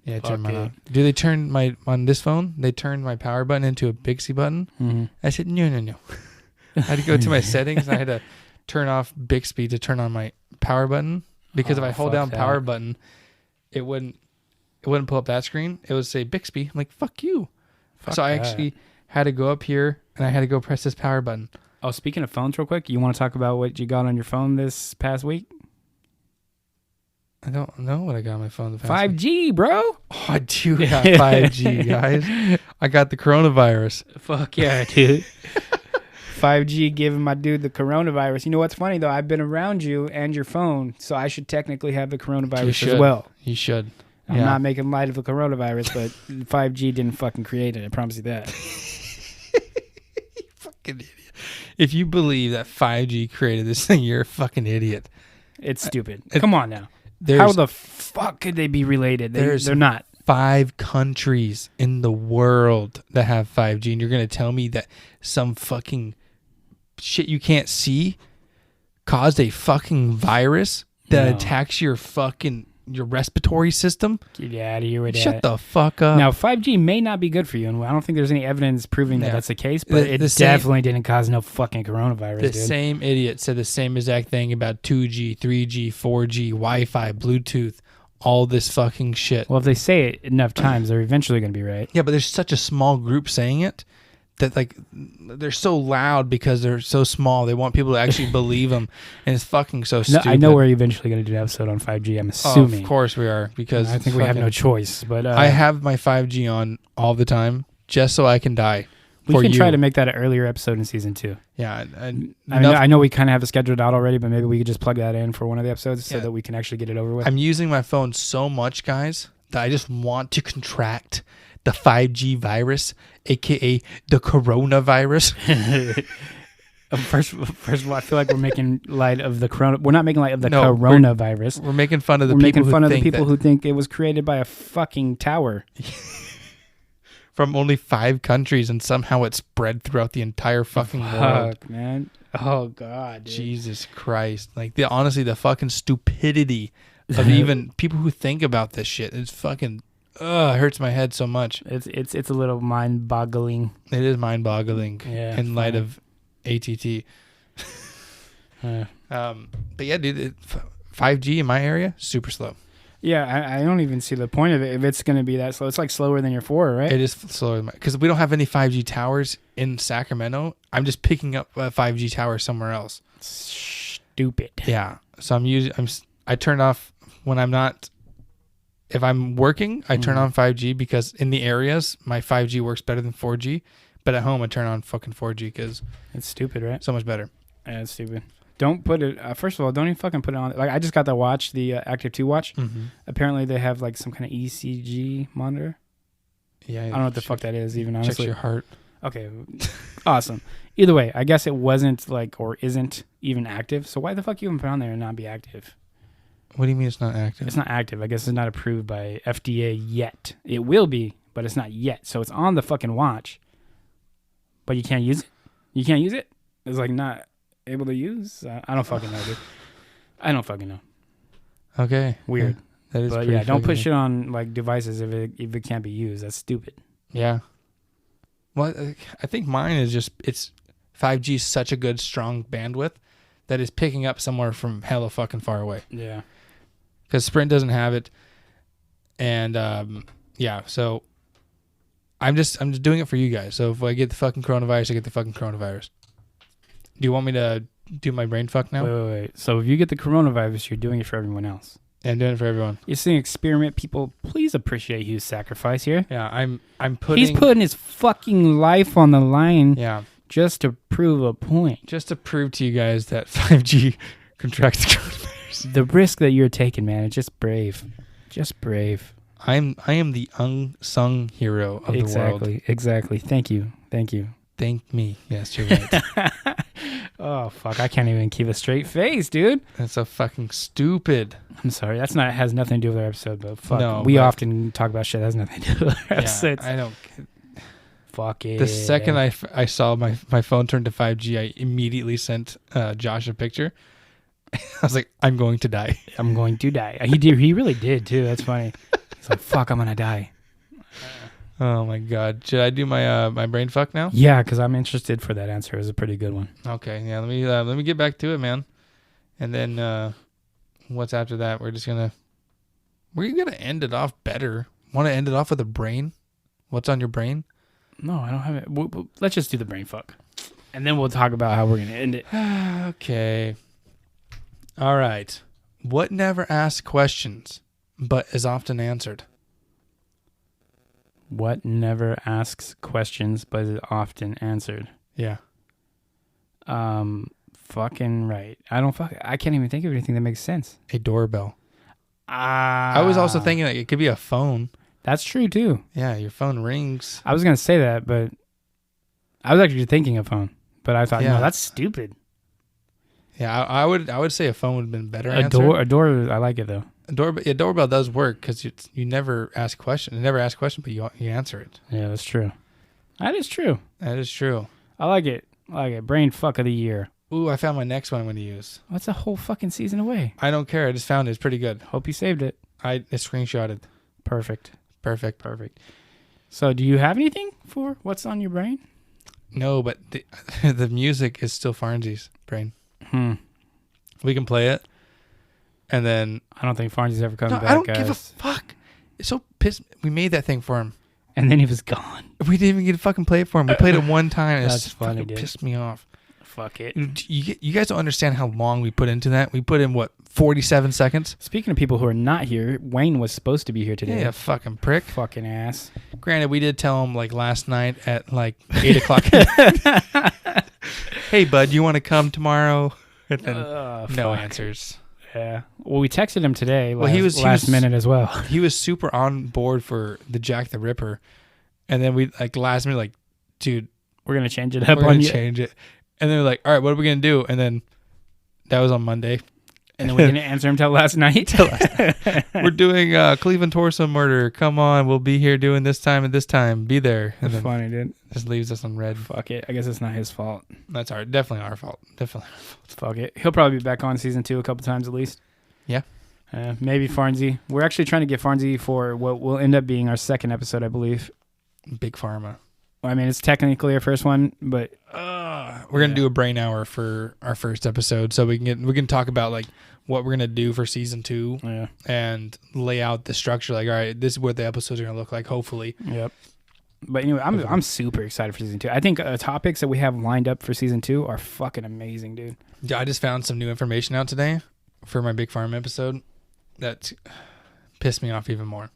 yeah, I Fuck turned mine it. off. Do they turn on this phone? They turned my power button into a Bixby button. Mm-hmm. I said, no. I had to go to my settings. I had to turn off Bixby to turn on my power button because if Oh, I hold fuck down that. power button, it wouldn't pull up that screen. It would say Bixby. I'm like, fuck you. Fuck so I that. actually had to go up here and I had to go press this power button. Oh, speaking of phones, real quick, you want to talk about what you got on your phone this past week? I don't know what I got on my phone. The past week. 5G, bro. Oh, I do got 5G, guys. I got the coronavirus. Fuck yeah, dude. 5G giving my dude the coronavirus. You know what's funny though? I've been around you and your phone, so I should technically have the coronavirus as well. You should. I'm not making light of the coronavirus, but 5G didn't fucking create it. I promise you that. You fucking idiot. If you believe that 5G created this thing, you're a fucking idiot. It's stupid. Come on now. There's How the fuck could they be related? They're not. 5 countries in the world that have 5G, and you're going to tell me that some fucking shit you can't see caused a fucking virus that attacks your respiratory system? Get out of here with that. Shut the fuck up. Now, 5G may not be good for you, and I don't think there's any evidence proving that that's the case, but it definitely didn't cause no fucking coronavirus, The dude. same idiot said the same exact thing about 2G, 3G, 4G, Wi-Fi, Bluetooth, all this fucking shit. Well, if they say it enough times, they're eventually going to be right. Yeah, but there's such a small group saying it that like they're so loud because they're so small. They want people to actually believe them, and it's fucking so No, stupid. I know we're eventually going to do an episode on 5G, I'm assuming. Of course we are, because I think we have no choice. But I have my 5G on all the time just so I can die. we for can you. try to make that an earlier episode in season 2. Yeah, I know we kind of have it scheduled out already, but maybe we could just plug that in for one of the episodes so Yeah. that we can actually get it over with. I'm using my phone so much, guys, that I just want to contract the 5G virus, aka the coronavirus. First of all, I feel like we're making light of the corona. We're not making light of the No, coronavirus. We're making fun of the We're people making fun of the think people that who think it was created by a fucking tower. from only 5 countries, and somehow it spread throughout the entire fucking world. Fuck, man. Oh god, dude. Jesus Christ! Like honestly, the fucking stupidity of even people who think about this shit. It's fucking. It hurts my head so much. It's a little mind-boggling. It is mind-boggling Yeah, in light of ATT. Uh, But yeah, dude, 5G in my area, super slow. yeah, I don't even see the point of it if it's going to be that slow. It's like slower than your 4, right? It is slower because we don't have any 5G towers in Sacramento. I'm just picking up a 5G tower somewhere else. Stupid. Yeah, so I turn off when I'm not. If I'm working, I turn on 5G because in the areas my 5G works better than 4G. But at home, I turn on fucking 4G because It's stupid, right? it's so much better. Yeah, it's stupid. Don't put it. First of all, don't even fucking put it on. Like I just got the watch, the Active 2 watch. Mm-hmm. Apparently, they have like some kind of ECG monitor. Yeah, I don't know what the fuck that is, even honestly. Checks your heart. Okay, awesome. Either way, I guess it wasn't like or isn't even active. So why the fuck you even put it on there and not be active? What do you mean it's not active? It's not active. I guess it's not approved by FDA yet. It will be, but it's not yet. So it's on the fucking watch, but you can't use it. You can't use it. It's like not able to use. I don't fucking know, dude. I don't fucking know. Okay. Weird. Yeah, that is. But pretty yeah, don't put fucking- shit on like devices if it can't be used. That's stupid. Yeah. Well, I think mine is just 5G is such a good strong bandwidth that is picking up somewhere from hella fucking far away. Yeah. Because Sprint doesn't have it, and yeah, so I'm just doing it for you guys. So if I get the fucking coronavirus, I get the fucking coronavirus. Do you want me to do my brain fuck now? Wait. So if you get the coronavirus, you're doing it for everyone else. Yeah, I'm doing it for everyone. It's an experiment. People, please appreciate his sacrifice here. Yeah, I'm putting. He's putting his fucking life on the line Yeah, just to prove a point. just to prove to you guys that 5G contracts the coronavirus. The risk that you're taking, man, it's just brave. Just brave. I am the unsung hero of the world. Exactly. Thank you. Thank me. Yes, you're right. Oh, fuck. I can't even keep a straight face, dude. That's so fucking stupid. I'm sorry. That's not has nothing to do with our episode, but fuck. No, we but- often talk about shit that has nothing to do with our Yeah, episodes. I don't. Fuck it. The second I saw my phone turn to 5G, I immediately sent Josh a picture. I was like, I'm going to die. I'm going to die. He really did, too. That's funny. He's like, fuck, I'm going to die. Oh my god! Should I do my my brain fuck now? Yeah, because I'm interested for that answer. It was a pretty good one. Okay, yeah. Let me get back to it, man. And then what's after that? We're gonna end it off better. Want to end it off with a brain? What's on your brain? No, I don't have it. Let's just do the brain fuck, and then we'll talk about how we're gonna end it. Okay. All right. What never asks questions, but is often answered? What never asks questions, but is often answered? Yeah. Fucking right. I can't even think of anything that makes sense. A doorbell. I was also thinking like it could be a phone. That's true too. Yeah, your phone rings. I was gonna say that, but I was actually thinking a phone. But I thought, no, that's stupid. Yeah, I would say a phone would have been better. A door. I like it though. A doorbell does work because you never ask questions. You never ask questions, but you answer it. Yeah, that's true. That is true. That is true. I like it. Brain fuck of the year. Ooh, I found my next one I'm going to use. What's a whole fucking season away? I don't care. I just found it. It's pretty good. Hope you saved it. I screenshotted. Perfect. Perfect. So, do you have anything for what's on your brain? No, but the music is still Farnsey's brain. We can play it, and then I don't think Farnsey's ever coming back. I don't give a fuck. It's so pissed. We made that thing for him, and then he was gone. We didn't even get to fucking play it for him. We played it one time. And That's funny, dude. Pissed me off. Fuck it. You guys don't understand how long we put into that. We put in 47 seconds. Speaking of people who are not here, Wayne was supposed to be here today. Yeah, fucking prick. Fucking ass. Granted, we did tell him last night at 8 o'clock. Hey, bud, you want to come tomorrow? And then no answers. Yeah. Well, we texted him today. He was last minute as well. He was super on board for the Jack the Ripper, and then we last minute dude, we're gonna change it up. We're gonna change it, and then we're like, all right, what are we gonna do? And then that was on Monday, and then we didn't answer him till last night. We're doing Cleveland torso murder. Come on, we'll be here doing this time and this time. Be there. And then funny, dude. Just leaves us on red. Fuck it. I guess it's not his fault. That's definitely our fault. Definitely. Fuck it. He'll probably be back on season 2 a couple times at least. Yeah. Maybe Farnsey. We're actually trying to get Farnsey for what will end up being our second episode, I believe. Big Pharma. I mean, it's technically our first one, but we're gonna do a brain hour for our first episode, so we can talk about what we're gonna do for season 2, and lay out the structure. All right, this is what the episodes are gonna look like. Hopefully. Yep. But anyway, I'm super excited for season 2. I think topics that we have lined up for season 2 are fucking amazing, dude. Yeah, I just found some new information out today for my Big Pharma episode that pissed me off even more.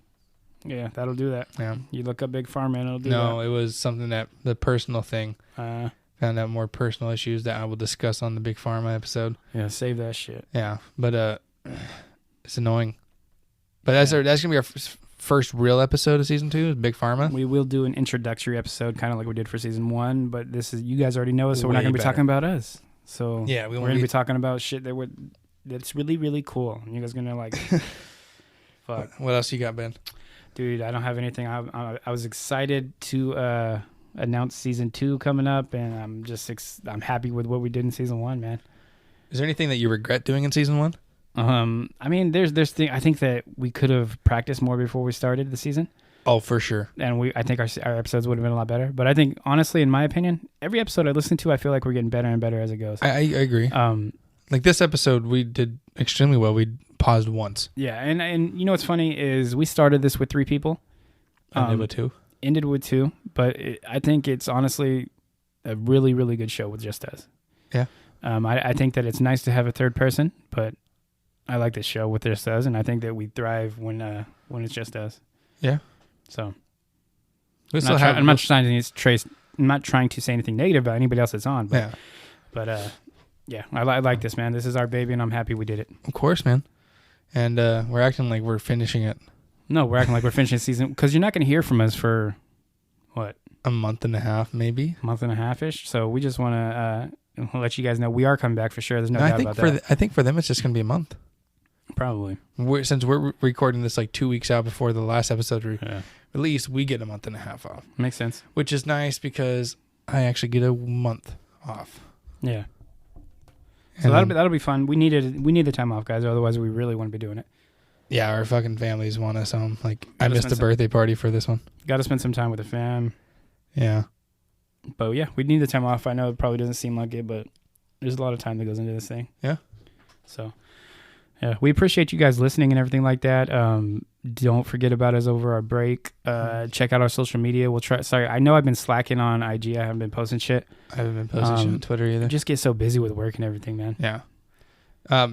Yeah, that'll do that. Yeah. You look up Big Pharma and it'll do that. No, it was something the personal thing. Found out more personal issues that I will discuss on the Big Pharma episode. Yeah, save that shit. Yeah, but it's annoying. But that's going to be our first real episode of season 2 is Big Pharma. We will do an introductory episode, kind of like we did for season 1, but you guys already know us, so we're not going to be talking about us. So yeah, we're going to be talking about shit that's really, really cool. And you guys are going to fuck. What else you got, Ben? Dude, I don't have anything. I was excited to announce season 2 coming up, and I'm happy with what we did in season 1, man. Is there anything that you regret doing in season 1? I mean, there's I think that we could have practiced more before we started the season. Oh, for sure. And I think our episodes would have been a lot better. But I think, honestly, in my opinion, every episode I listen to, I feel like we're getting better and better as it goes. I agree. This episode, we did extremely well. We paused once. Yeah, and you know what's funny is we started this with 3 people. Ended with 2. Ended with 2, but I think it's honestly a really, really good show with just us. Yeah. I think that it's nice to have a third person, but I like this show with just us, and I think that we thrive when it's just us. Yeah. So I'm not trying to say anything negative about anybody else that's on. But yeah, I like this, man. This is our baby, and I'm happy we did it. Of course, man. And we're acting like we're finishing it. No, we're acting like we're finishing the season because you're not going to hear from us for what? A month and a half, maybe. A month and a half-ish. So we just want to let you guys know we are coming back for sure. There's no doubt about that. I think for them it's just going to be a month. Probably. Since we're recording this 2 weeks out before the last episode released, we get a month and a half off. Makes sense. Which is nice because I actually get a month off. Yeah. So that'll be fun. We need the time off, guys. Otherwise, we really want to be doing it. Yeah, our fucking families want us home. I missed the birthday party for this one. Got to spend some time with the fam. Yeah. But yeah, we need the time off. I know it probably doesn't seem like it, but there's a lot of time that goes into this thing. Yeah. So, Yeah, we appreciate you guys listening and everything like that. Don't forget about us over our break. Check out our social media. We'll try. Sorry, I know I've been slacking on IG. I haven't been posting shit. I haven't been posting shit on Twitter either. I just get so busy with work and everything, man. Yeah.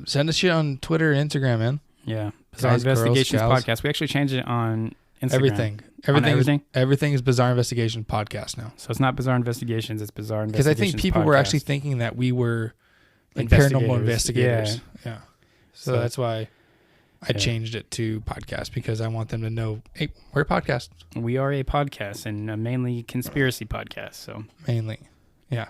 Send us shit on Twitter and Instagram, man. Yeah. Bizarre Guys, Investigations girls, Podcast. We actually changed it on Instagram. Everything is Bizarre Investigation Podcast now. So it's not Bizarre Investigations. It's Bizarre Because Investigations. I think people were actually thinking that we were like paranormal investigators. Yeah. So that's why I changed it to podcast, because I want them to know, hey, we're a podcast. We are a podcast, and mainly conspiracy podcast. So mainly, yeah.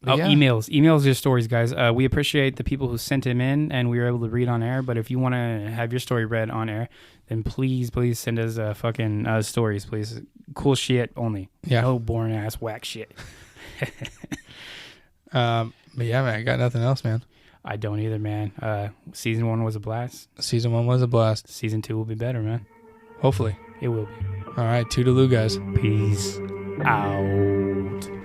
Emails your stories, guys. We appreciate the people who sent them in, and we were able to read on air. But if you want to have your story read on air, then please send us fucking stories, please. Cool shit only. Yeah. No boring ass whack shit. But yeah, man, I got nothing else, man. I don't either, man. Season 1 was a blast. Season 1 was a blast. Season 2 will be better, man. Hopefully. It will be. All right, toodaloo, guys. Peace out.